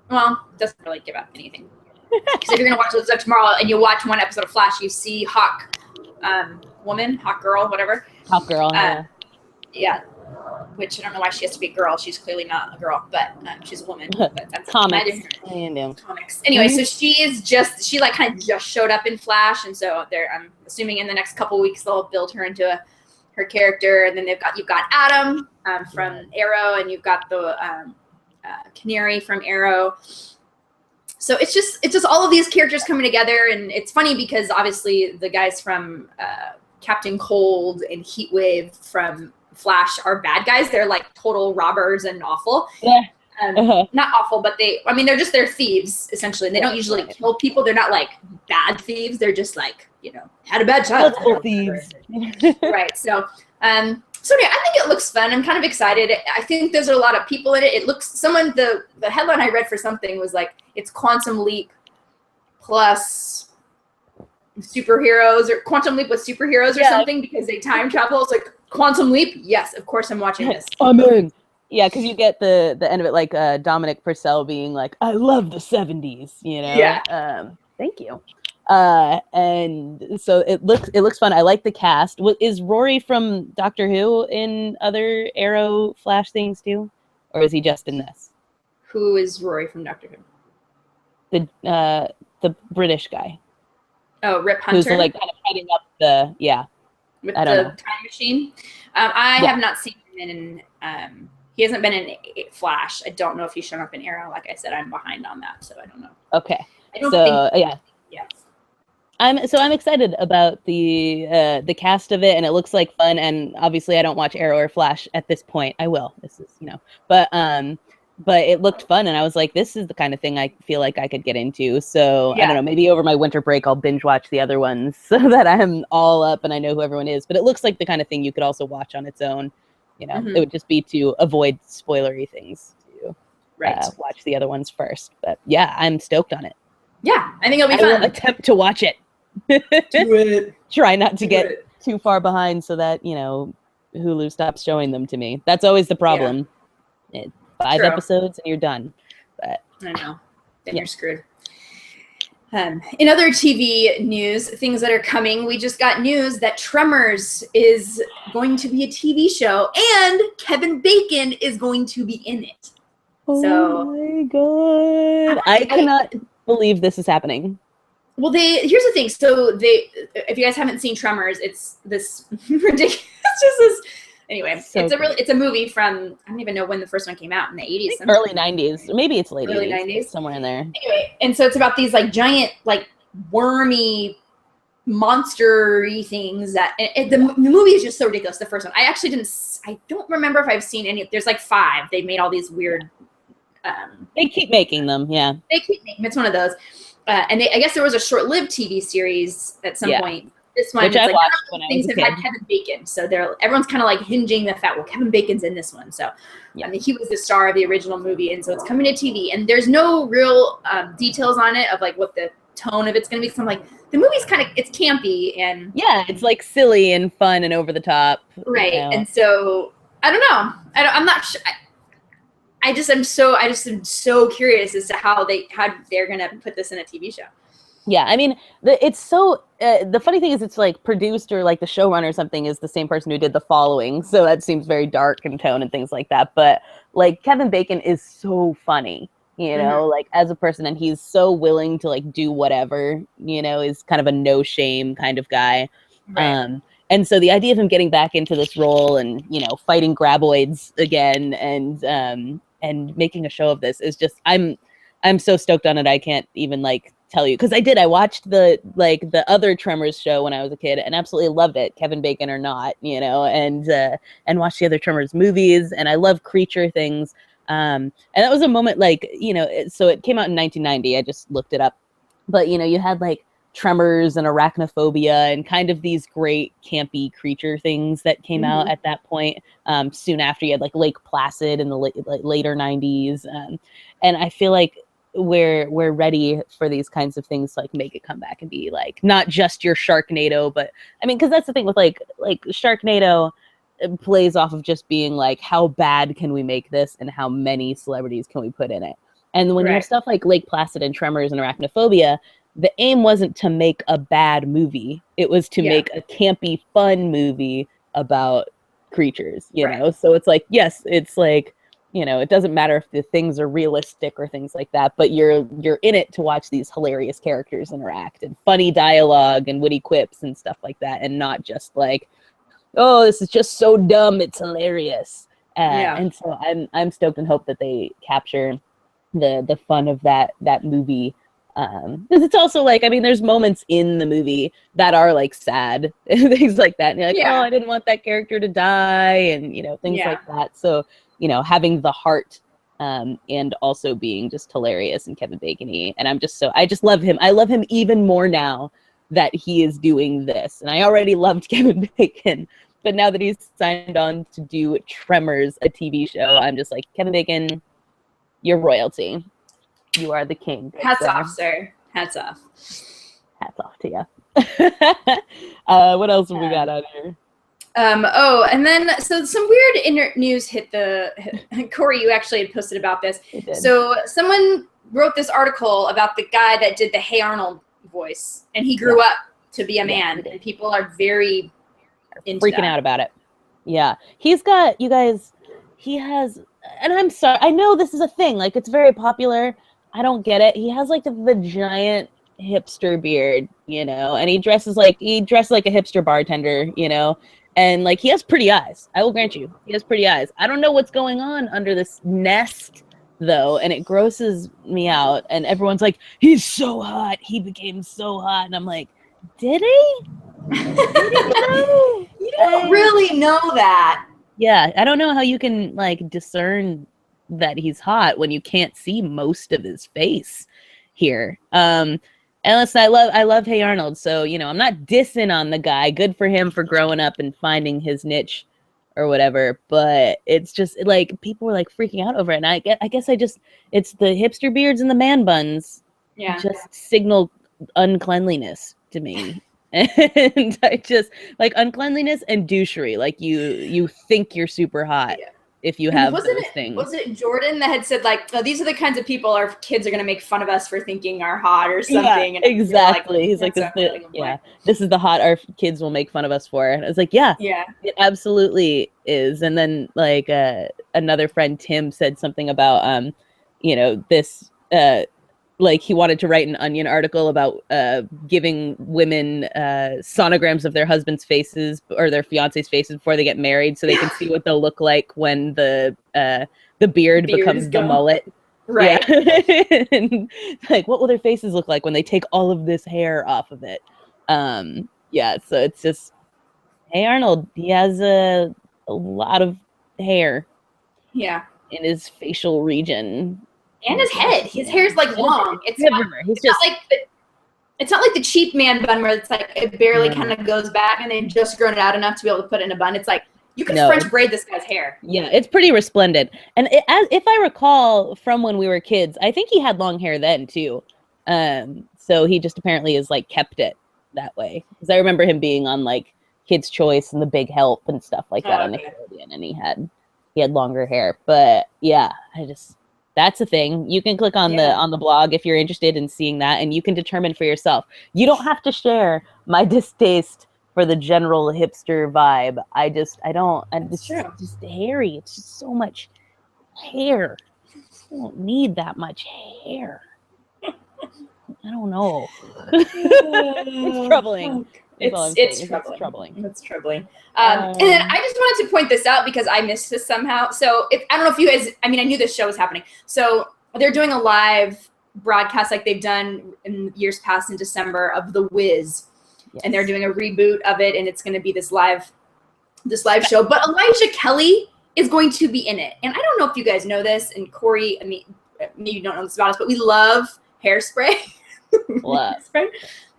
S2: Well, it doesn't really give up anything. Because if you're going to watch those up tomorrow and you watch one episode of Flash, you see Hawk woman, Hawk girl, whatever.
S1: Hawk girl, yeah.
S2: Yeah. Which I don't know why she has to be a girl. She's clearly not a girl, but she's a woman. But that's
S1: comics.
S2: Comics. Anyway, so she like kind of just showed up in Flash, and so I'm assuming in the next couple of weeks they'll build her into her character, and then you've got Adam from Arrow, and you've got the Canary from Arrow. So it's just all of these characters coming together, and it's funny because obviously the guys from Captain Cold and Heatwave from Flash are bad guys. They're like total robbers and awful.
S1: Yeah.
S2: Not awful, but they're thieves essentially. And they don't usually kill people. They're not like bad thieves. They're just like, had a bad childhood.
S1: Thieves.
S2: Right. So yeah, I think it looks fun. I'm kind of excited. I think there's a lot of people in it. It looks the headline I read for something was like it's Quantum Leap plus superheroes or Quantum Leap with superheroes or something because they time travel. It's like Quantum Leap? Yes, of course I'm watching this.
S1: I'm in. Yeah, because you get the end of it like Dominic Purcell being like, I love the 70s, Yeah. Thank you. And so it looks fun. I like the cast. Is Rory from Doctor Who in other Arrow Flash things too? Or is he just in this?
S2: Who is Rory from Doctor Who?
S1: The British guy.
S2: Oh, Rip Hunter?
S1: Who's like kind of heading up
S2: with the time machine. I have not seen him in. He hasn't been in Flash. I don't know if he's shown up in Arrow. Like I said, I'm behind on that, so I don't know.
S1: Okay.
S2: I don't think.
S1: Yeah. I'm excited about the cast of it, and it looks like fun. And obviously, I don't watch Arrow or Flash at this point. I will. This is but it looked fun, and I was like, this is the kind of thing I feel like I could get into. So I don't know, maybe over my winter break, I'll binge watch the other ones so that I'm all up and I know who everyone is. But it looks like the kind of thing you could also watch on its own. It would just be to avoid spoilery things to watch the other ones first. But yeah, I'm stoked on it.
S2: Yeah, I think it'll be fun.
S1: I will attempt to watch it.
S2: Do it.
S1: Try not to get too far behind so that, Hulu stops showing them to me. That's always the problem. Yeah. 5 episodes and you're done. But
S2: I know. Then you're screwed. In other TV news, things that are coming, we just got news that Tremors is going to be a TV show and Kevin Bacon is going to be in it.
S1: Oh my God. I cannot believe this is happening.
S2: Well, here's the thing. So if you guys haven't seen Tremors, it's this ridiculous, it's just this. Anyway, it's a movie from, I don't even know when the first one came out, in the 80s.
S1: Early 90s. Maybe it's late
S2: early
S1: 90s. Somewhere in there.
S2: Anyway, and so it's about these like giant, like wormy, monster-y things that, the movie is just so ridiculous, the first one. I don't remember if I've seen any, there's like 5. They made all these weird.
S1: They keep making them, yeah.
S2: They keep making them. It's one of those. And I guess there was a short-lived TV series at some point. This one,
S1: which I watched when I was a kid.
S2: Things have had Kevin Bacon, so everyone's kind of like hinging the fact, well, Kevin Bacon's in this one, so I mean, he was the star of the original movie, and so it's coming to TV, and there's no real details on it of like what the tone of it's going to be. So I'm like, the movie's it's campy and
S1: it's like silly and fun and over the top,
S2: right? And so I don't know. I'm not sure. I just am so curious as to how they're going to put this in a TV show.
S1: Yeah, I mean, it's so, the funny thing is it's like produced or like the showrunner or something is the same person who did The Following. So that seems very dark in tone and things like that. But like Kevin Bacon is so funny, like as a person, and he's so willing to like do whatever, is kind of a no shame kind of guy. Right. And so the idea of him getting back into this role and, fighting graboids again and making a show of this is just, I'm so stoked on it. I can't even like tell you, because I watched the other Tremors show when I was a kid and absolutely loved it, Kevin Bacon or not, and watched the other Tremors movies, and I love creature things, and that was a moment like, so it came out in 1990. I just looked it up, but you had like Tremors and Arachnophobia and kind of these great campy creature things that came out at that point. Soon after, you had like Lake Placid in the later 90s. And I feel like we're ready for these kinds of things to like make it come back and be like not just your Sharknado, but I mean, because that's the thing with like Sharknado plays off of just being like, how bad can we make this and how many celebrities can we put in it? And when you have stuff like Lake Placid and Tremors and Arachnophobia, the aim wasn't to make a bad movie. It was to make a campy, fun movie about creatures, you know? So it's like, yes, it's like, you know, it doesn't matter if the things are realistic or things like that, but you're in it to watch these hilarious characters interact and funny dialogue and witty quips and stuff like that, and not just like, oh, this is just so dumb, it's hilarious. And so I'm stoked and hope that they capture the fun of that movie. Because it's also like, I mean, there's moments in the movie that are like sad and things like that. And you're like, oh, I didn't want that character to die, and you know, things like that. So, you know, having the heart and also being just hilarious and Kevin Bacon-y. And I just love him. I love him even more now that he is doing this. And I already loved Kevin Bacon, but now that he's signed on to do Tremors, a TV show, I'm just like, Kevin Bacon, you're royalty. You are the king.
S2: Hats off, sir. Hats off.
S1: Hats off to you. What else have we got out here?
S2: And then, so some weird news hit Corey, you actually had posted about this. So someone wrote this article about the guy that did the Hey Arnold voice, and he grew up to be a man, and people are very freaking
S1: out about it. Yeah. He's got, you guys, he has, and I'm sorry, I know this is a thing, like it's very popular. I don't get it. He has like the giant hipster beard, you know, and he dresses like a hipster bartender, you know, and like he has pretty eyes. I will grant you, he has pretty eyes. I don't know what's going on under this nest though, and it grosses me out. And everyone's like, he's so hot. He became so hot, and I'm like, did he?
S2: You don't really know that.
S1: Yeah, I don't know how you can like discern that he's hot when you can't see most of his face here. And listen, I love Hey Arnold, so you know, I'm not dissing on the guy. Good for him for growing up and finding his niche or whatever, but it's just like people were like freaking out over it. And I guess it's the hipster beards and the man buns just signal uncleanliness to me. And I just like uncleanliness and douchery. Like you think you're super hot if you have those things.
S2: Was it Jordan that had said like, oh, these are the kinds of people our kids are going to make fun of us for thinking are hot or something?
S1: Yeah, exactly. Like, he's like, this is the hot our kids will make fun of us for. And I was like, yeah, it absolutely is. And then like another friend, Tim, said something about, you know, this, like he wanted to write an Onion article about giving women sonograms of their husband's faces or their fiance's faces before they get married, so they can see what they'll look like when the beard becomes the mullet.
S2: Right.
S1: Yeah. And, like, what will their faces look like when they take all of this hair off of it? Yeah. So it's just, Hey Arnold, he has a lot of hair.
S2: Yeah.
S1: In his facial region.
S2: And his head. His hair's like long. It's not like the cheap man bun where it's like it barely kind of goes back and they've just grown it out enough to be able to put it in a bun. It's like you can French braid this guy's hair.
S1: Yeah, it's pretty resplendent. And if I recall from when we were kids, I think he had long hair then too. So he just apparently has like kept it that way. Because I remember him being on like Kids' Choice and The Big Help and stuff like that on Nickelodeon, and he had longer hair. But yeah, that's a thing. You can click on the blog if you're interested in seeing that, and you can determine for yourself. You don't have to share my distaste for the general hipster vibe. Just hairy. It's just so much hair. You don't need that much hair. I don't know. It's troubling.
S2: It's troubling. It's troubling. And then I just wanted to point this out because I missed this somehow. So I don't know if you guys, I mean, I knew this show was happening. So they're doing a live broadcast like they've done in years past in December of The Wiz. Yes. And they're doing a reboot of it, and it's going to be this live show. But Elijah Kelly is going to be in it. And I don't know if you guys know this, and Corey, I mean, maybe you don't know this about us, but we love Hairspray.
S1: Love.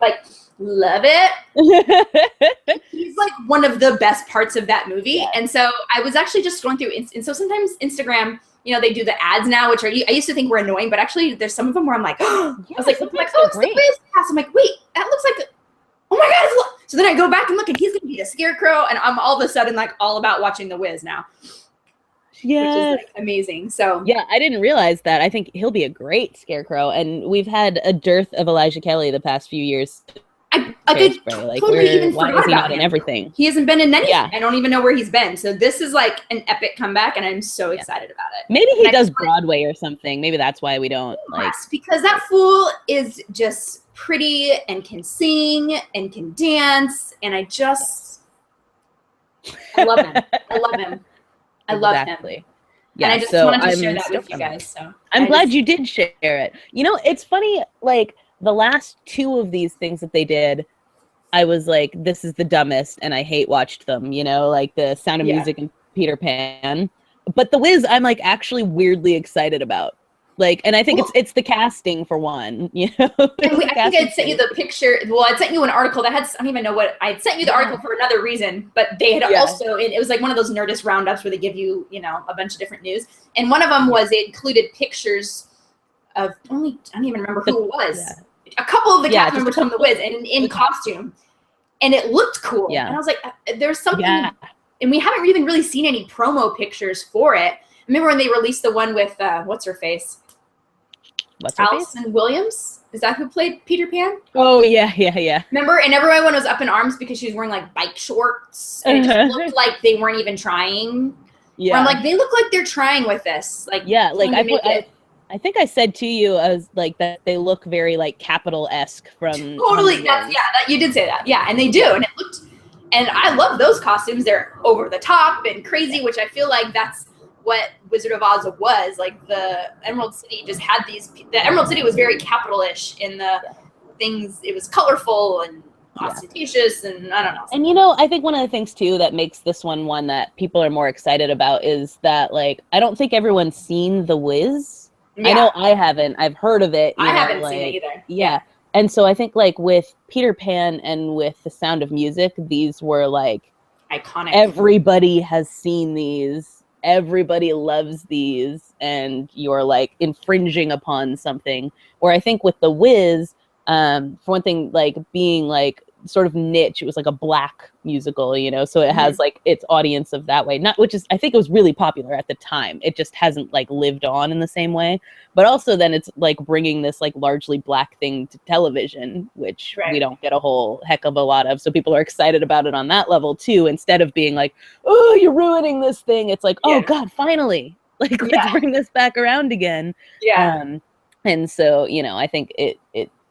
S2: Like, love it. He's like one of the best parts of that movie.
S1: Yeah.
S2: And so I was actually just scrolling through, and so sometimes Instagram, you know, they do the ads now, which are, I used to think were annoying, but actually there's some of them where I'm like, oh,
S1: Yeah,
S2: I was like, oh, it's
S1: great.
S2: the Wiz cast. I'm like, wait, that looks like, oh my God. So then I go back and look, and he's going to be the Scarecrow, and I'm all of a sudden like all about watching the Wiz now.
S1: Yes.
S2: Which is like amazing. So
S1: yeah, I didn't realize that. I think he'll be a great Scarecrow, and we've had a dearth of Elijah Kelly the past few years.
S2: I totally even forgot about him.
S1: And everything.
S2: He hasn't been in anything.
S1: Yeah.
S2: I don't even know where he's been. So this is like an epic comeback, and I'm so excited about it.
S1: Maybe he does Broadway or something. Maybe that's why we don't like.
S2: Yes, because that fool is just pretty and can sing and can dance, and I love him. I love him. I love him. Yeah, and I just wanted to share that with you guys. So
S1: I'm glad you did share it. You know, it's funny, like the last two of these things that they did, I was like, this is the dumbest, and I hate watched them, you know, like the Sound of Music and Peter Pan. But The Wiz, I'm like actually weirdly excited about. Like, and I think it's the casting for one, you know.
S2: And I think I'd sent you the picture. Well, I'd sent you an article that had, I don't even know what, I'd sent you the article for another reason, but they had also, it was like one of those Nerdist roundups where they give you, you know, a bunch of different news. And one of them was, it included pictures of I don't even remember who it was. Yeah. A couple of the cast members from The Wiz and in costume. And it looked cool. Yeah. And I was like, there's something, and we haven't even really seen any promo pictures for it. Remember when they released the one with, what's her face? Allison Williams? Is that who played Peter Pan?
S1: Oh, yeah.
S2: Remember? And everyone was up in arms because she was wearing like bike shorts. And it just looked like they weren't even trying. Yeah. Where I'm like, they look like they're trying with this. Like,
S1: yeah, like I think I said to you, I was like, that they look very like Capital-esque from.
S2: Totally. You did say that. Yeah. And they do. And it looked, and I love those costumes. They're over the top and crazy, which I feel like that's what Wizard of Oz was. Like the Emerald City just had these, the Emerald City was very Capital-ish in the things. It was colorful and ostentatious and I don't know.
S1: And you know, I think one of the things too that makes this one that people are more excited about is that like, I don't think everyone's seen The Wiz. Yeah. I know I haven't. I've heard of it.
S2: I haven't seen it either.
S1: Yeah. And so I think like with Peter Pan and with The Sound of Music, these were like
S2: iconic.
S1: Everybody has seen these. Everybody loves these, and you're like infringing upon something. Or I think with The Wiz, for one thing, like being like sort of niche, it was like a Black musical, you know, so it has like its audience of that way. Not, which is, I think it was really popular at the time. It just hasn't like lived on in the same way. But also then it's like bringing this like largely Black thing to television, which we don't get a whole heck of a lot of. So people are excited about it on that level too, instead of being like, oh, you're ruining this thing. It's like, oh God, finally, like let's bring this back around again. Yeah. And so, you know, I think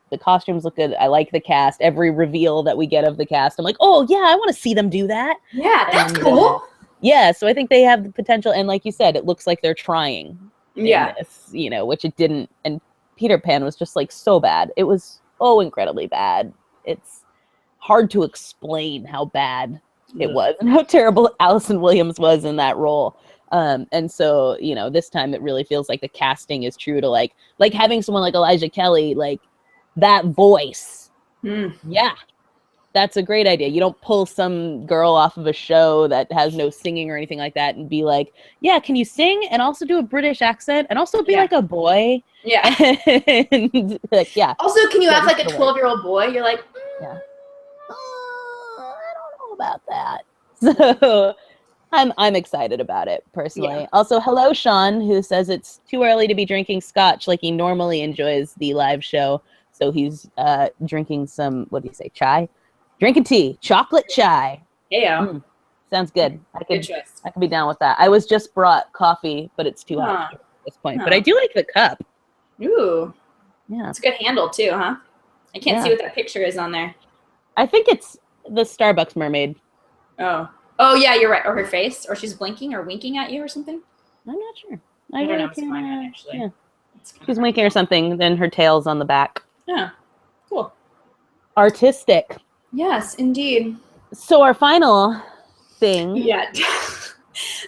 S1: the costumes look good. I like the cast. Every reveal that we get of the cast, I'm like, oh yeah, I want to see them do that.
S2: Yeah, that's cool.
S1: Yeah, so I think they have the potential. And like you said, it looks like they're trying. Yeah. This, you know, which it didn't. And Peter Pan was just like so bad. It was incredibly bad. It's hard to explain how bad it was and how terrible Allison Williams was in that role. And so, you know, this time it really feels like the casting is true to like having someone like Elijah Kelly, like that voice. Yeah. That's a great idea. You don't pull some girl off of a show that has no singing or anything like that and be like, yeah, can you sing and also do a British accent and also be like a boy?
S2: Yeah.
S1: And, like,
S2: also, can you act like a 12-year-old boy? You're like,
S1: I don't know about that. So I'm excited about it personally. Yeah. Also, hello, Sean, who says it's too early to be drinking scotch like he normally enjoys the live show. So he's drinking some, what do you say, chai? Drinking tea, chocolate chai.
S2: Yeah.
S1: Sounds good.
S2: Good choice.
S1: I could be down with that. I was just brought coffee, but it's too hot at this point. But I do like the cup.
S2: Ooh.
S1: Yeah.
S2: It's a good handle too, huh? I can't see what that picture is on there.
S1: I think it's the Starbucks mermaid.
S2: Oh. Oh, yeah, you're right. Or her face. Or she's blinking or winking at you or something.
S1: I'm not sure.
S2: I don't know what's going on, actually.
S1: Yeah. She's winking or something, then her tail's on the back.
S2: Yeah. Cool.
S1: Artistic.
S2: Yes, indeed.
S1: So our final thing.
S2: Yeah.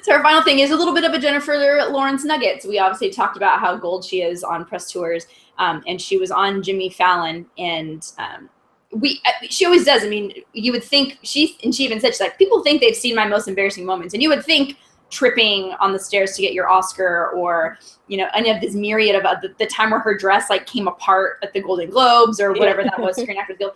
S2: So our final thing is a little bit of a Jennifer Lawrence nugget. So we obviously talked about how gold she is on press tours, and she was on Jimmy Fallon, and she always does. I mean, you would think she even said, she's like, people think they've seen my most embarrassing moments, and you would think tripping on the stairs to get your Oscar, or any of this myriad of the time where her dress like came apart at the Golden Globes or whatever that was, Screen Actors Guild.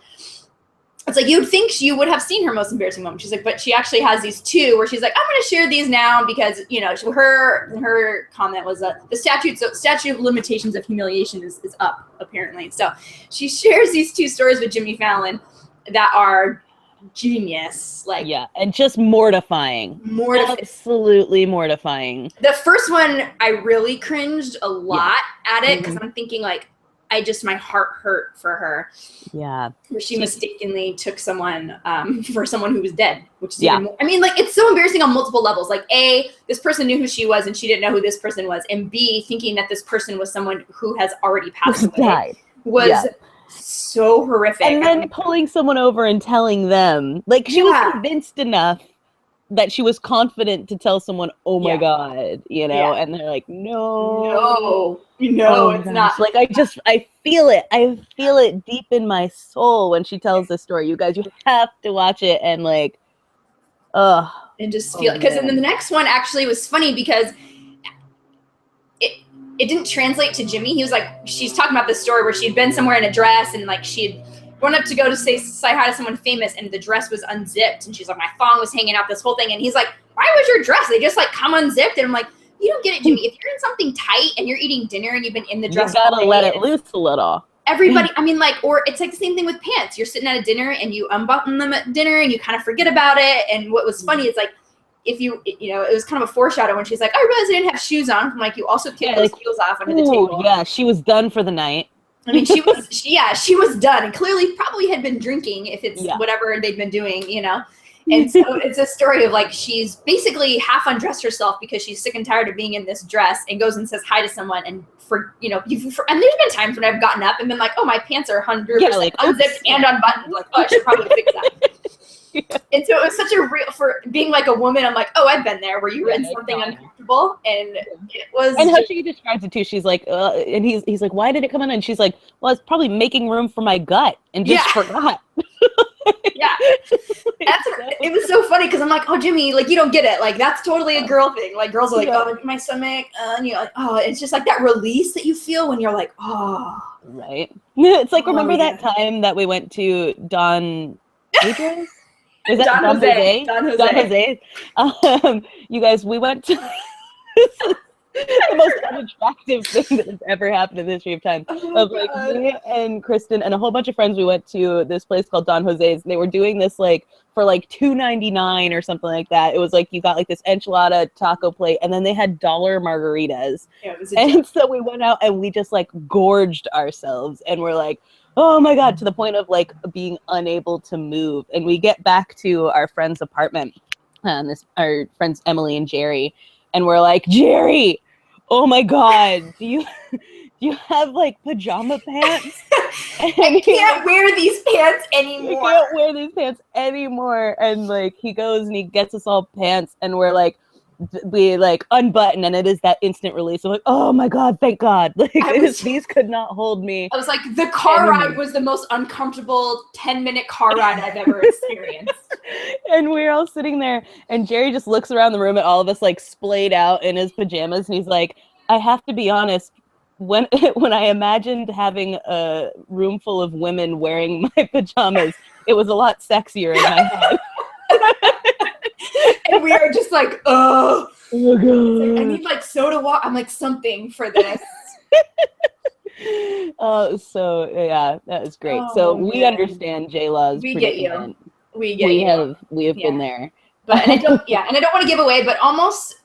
S2: It's like you'd think she would have seen her most embarrassing moment. She's like, but she actually has these two where she's like, I'm going to share these now because her comment was that the statute of limitations of humiliation is up apparently. So she shares these two stories with Jimmy Fallon that are genius, like
S1: and just mortifying, absolutely mortifying.
S2: The first one I really cringed a lot at it because I'm thinking like my heart hurt for her.
S1: Yeah.
S2: Where she mistakenly took someone for someone who was dead, which is even more, I mean, like, it's so embarrassing on multiple levels. Like, A, this person knew who she was and she didn't know who this person was. And B, thinking that this person was someone who has already passed away was so horrific.
S1: And then pulling someone over and telling them, like, she was convinced enough that she was confident to tell someone, oh my God, and they're like, no,
S2: it's not.
S1: Like, I feel it deep in my soul when she tells this story. You guys, you have to watch it and like,
S2: and just feel it. Because then the next one actually was funny because it didn't translate to Jimmy. He was like, she's talking about this story where she'd been somewhere in a dress and like she'd gone up to go to say hi to someone famous and the dress was unzipped and she's like, my thong was hanging out, this whole thing. And he's like, why was your dress? They just like come unzipped. And I'm like, you don't get it, Jimmy. If you're in something tight and you're eating dinner and you've been in the dress,
S1: you gotta let it loose a little.
S2: Everybody, I mean, like, or it's like the same thing with pants. You're sitting at a dinner and you unbutton them at dinner and you kind of forget about it. And what was funny is like, if it was kind of a foreshadow when she's like, I realized I didn't have shoes on. I'm like, you also take those heels off under the table.
S1: Yeah, she was done for the night.
S2: I mean, she was done and clearly probably had been drinking if it's whatever they'd been doing, And so it's a story of like, she's basically half undressed herself because she's sick and tired of being in this dress and goes and says hi to someone. And and there's been times when I've gotten up and been like, oh, my pants are 100% unzipped and unbuttoned. Like, oh, I should probably fix that. And so it was such a real, for being like a woman, I'm like, oh, I've been there where you read something uncomfortable, and it was.
S1: And how she describes it too, she's like, and he's like, why did it come on? And she's like, well, it's probably making room for my gut, and just forgot.
S2: It was so funny because I'm like, oh, Jimmy, like you don't get it, like that's totally a girl thing. Like girls are like, oh, my stomach, and you're like, oh, it's just like that release that you feel when you're like, oh,
S1: right. It's like remember that time that we went to Don Pedro's? Was that Don Jose? Don Jose. You guys, we went to the most unattractive thing that has ever happened in the history of time. Me and Kristen and a whole bunch of friends, we went to this place called Don Jose's. They were doing this like for like $2.99 or something like that. It was like you got like this enchilada taco plate, and then they had dollar margaritas. Yeah, it was and so we went out and we just like gorged ourselves, and we're like, oh my God, to the point of like being unable to move. And we get back to our friend's apartment, our friends Emily and Jerry, and we're like, Jerry, oh my God, do you have like pajama pants?
S2: I can't wear these pants anymore.
S1: I can't wear these pants anymore. And like he goes and he gets us all pants, and we like unbutton, and it is that instant release. I'm like, oh my God, thank God. Like these could not hold me.
S2: I was like, the car ride was the most uncomfortable 10-minute car ride I've ever experienced.
S1: And we're all sitting there, and Jerry just looks around the room at all of us like splayed out in his pajamas, and he's like, I have to be honest, when I imagined having a room full of women wearing my pajamas, it was a lot sexier in my head.
S2: And we are just like, oh
S1: my God.
S2: Like, I need like soda water. I'm like, something for this.
S1: So yeah, that was great. So we understand J-Law's.
S2: We get you. We
S1: have been there.
S2: But and I don't want to give away, but almost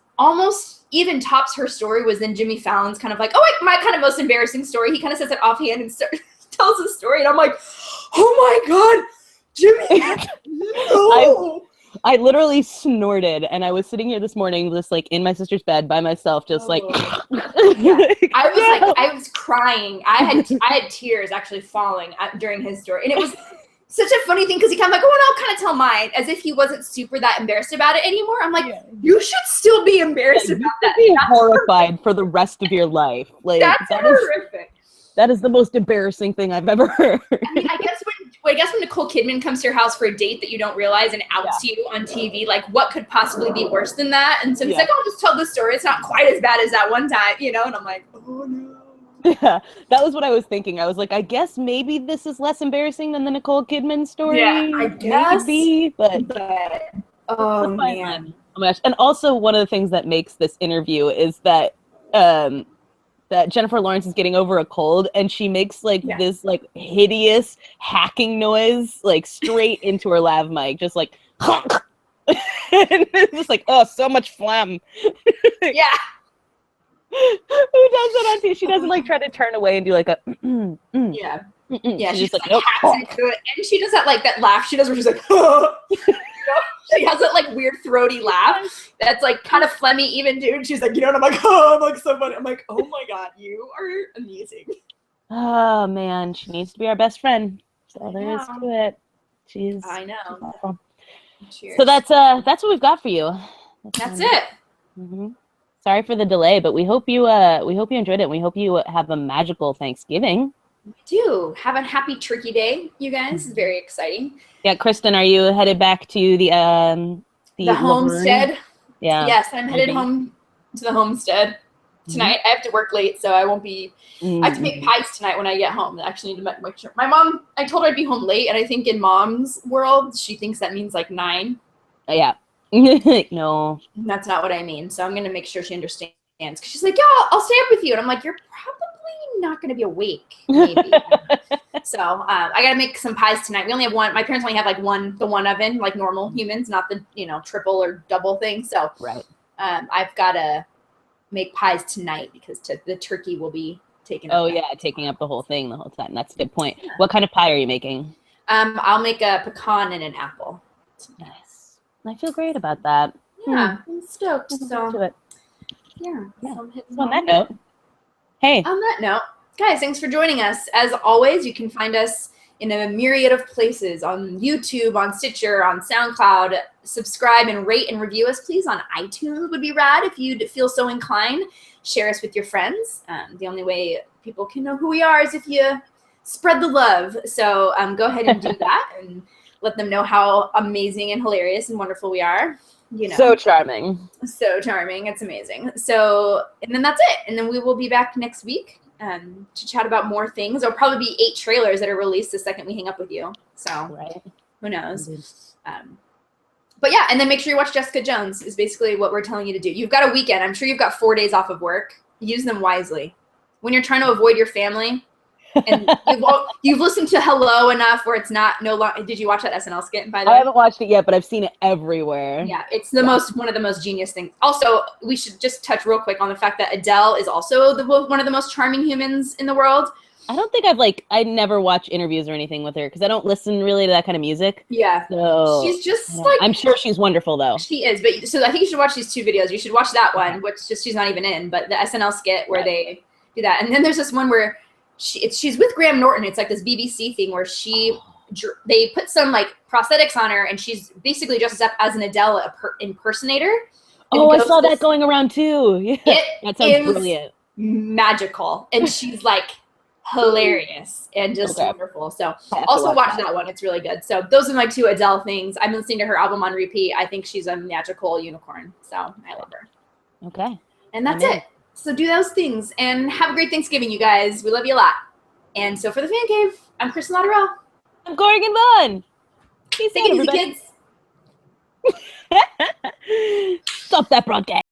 S2: even tops her story was then Jimmy Fallon's kind of like, oh, my kind of most embarrassing story. He kind of says it offhand and tells the story, and I'm like, oh my God, Jimmy, no.
S1: I literally snorted, and I was sitting here this morning just like in my sister's bed by myself, just like
S2: I was crying. I had tears actually falling during his story, and it was such a funny thing because he kind of like, oh, and I'll kind of tell mine, as if he wasn't super that embarrassed about it anymore. I'm like, you should still be embarrassed about that.
S1: Be horrified for the rest of your life. Like
S2: that's horrific.
S1: That is the most embarrassing thing I've ever heard.
S2: I mean, I guess when Nicole Kidman comes to your house for a date that you don't realize and outs you on TV, like what could possibly be worse than that? And so he's like, oh, I'll just tell this story. It's not quite as bad as that one time, you know? And I'm like, oh no.
S1: Yeah, that was what I was thinking. I was like, I guess maybe this is less embarrassing than the Nicole Kidman story.
S2: Yeah, I guess.
S1: Maybe, but
S2: oh man.
S1: Oh my gosh. And also one of the things that makes this interview is that that Jennifer Lawrence is getting over a cold and she makes like this like hideous hacking noise like straight into her lav mic, just like and it's just like, oh, so much phlegm.
S2: Yeah.
S1: Who does that on TV? She doesn't like try to turn away and do like a
S2: yeah. Yeah,
S1: she's
S2: just like hacks into it. And she does that like that laugh she does where she's like, oh. She has that like weird throaty laugh that's like kind of phlegmy even too. And she's like, you know, and I'm like, oh, I'm like so funny. I'm like, oh my god, you are amazing.
S1: Oh man, she needs to be our best friend. That's all there is to it.
S2: I know.
S1: So that's what we've got for you.
S2: That's it.
S1: Mm-hmm. Sorry for the delay, but we hope you enjoyed it. And we hope you have a magical Thanksgiving.
S2: We do. Have a happy Turkey Day, you guys. It's very exciting.
S1: Yeah, Kristen, are you headed back to the
S2: homestead?
S1: Yeah.
S2: Yes, I'm headed home to the homestead tonight. I have to work late, so I won't be. I have to make pies tonight when I get home. I actually need to make sure. My mom, I told her I'd be home late, and I think in Mom's world, she thinks that means like 9.
S1: Yeah. No.
S2: That's not what I mean. So I'm gonna make sure she understands. Because she's like, yeah, I'll stay up with you, and I'm like, you're probably not going to be awake, maybe. So I got to make some pies tonight. We only have one. My parents only have like the one oven, like normal humans, not the, triple or double thing. So I've got to make pies tonight because the turkey will be taking up.
S1: Taking up the whole thing the whole time. That's a good point. Yeah. What kind of pie are you making?
S2: I'll make a pecan and an apple.
S1: Nice. I feel great about that.
S2: Yeah, I'm stoked. So yeah.
S1: So on that note. Hey.
S2: On that note, guys, thanks for joining us. As always, you can find us in a myriad of places, on YouTube, on Stitcher, on SoundCloud. Subscribe and rate and review us, please. On iTunes would be rad if you'd feel so inclined. Share us with your friends. The only way people can know who we are is if you spread the love. So go ahead and do that and let them know how amazing and hilarious and wonderful we are.
S1: So charming.
S2: So charming. It's amazing. So, and then that's it. And then we will be back next week to chat about more things. There'll probably be 8 trailers that are released the second we hang up with you. So who knows? But yeah, and then make sure you watch Jessica Jones is basically what we're telling you to do. You've got a weekend. I'm sure you've got 4 days off of work. Use them wisely. When you're trying to avoid your family, and you've listened to Hello enough where it's not no longer. Did you watch that SNL skit, by the way?
S1: I haven't watched it yet, but I've seen it everywhere.
S2: Yeah, it's one of the most genius things. Also, we should just touch real quick on the fact that Adele is also one of the most charming humans in the world.
S1: I don't think I never watch interviews or anything with her because I don't listen really to that kind of music.
S2: Yeah.
S1: So
S2: she's just like.
S1: I'm sure she's wonderful though.
S2: She is, but so I think you should watch these 2 videos. You should watch that one, which she's not even in, but the SNL skit where they do that, and then there's this one where. She's with Graham Norton. It's like this BBC thing where they put some like prosthetics on her, and she's basically dressed up as an Adele impersonator.
S1: Oh, I saw that going around too. Yeah, that sounds brilliant,
S2: magical, and she's like hilarious and just wonderful. So also watch that one; it's really good. So those are my 2 Adele things. I've been listening to her album on repeat. I think she's a magical unicorn. So I love her.
S1: Okay,
S2: and that's it. So do those things and have a great Thanksgiving, you guys. We love you a lot. And so for the Fan Cave, I'm Kristen Lotterell.
S1: I'm Corrigan Vaughn.
S2: Take it easy, kids.
S1: Stop that broadcast.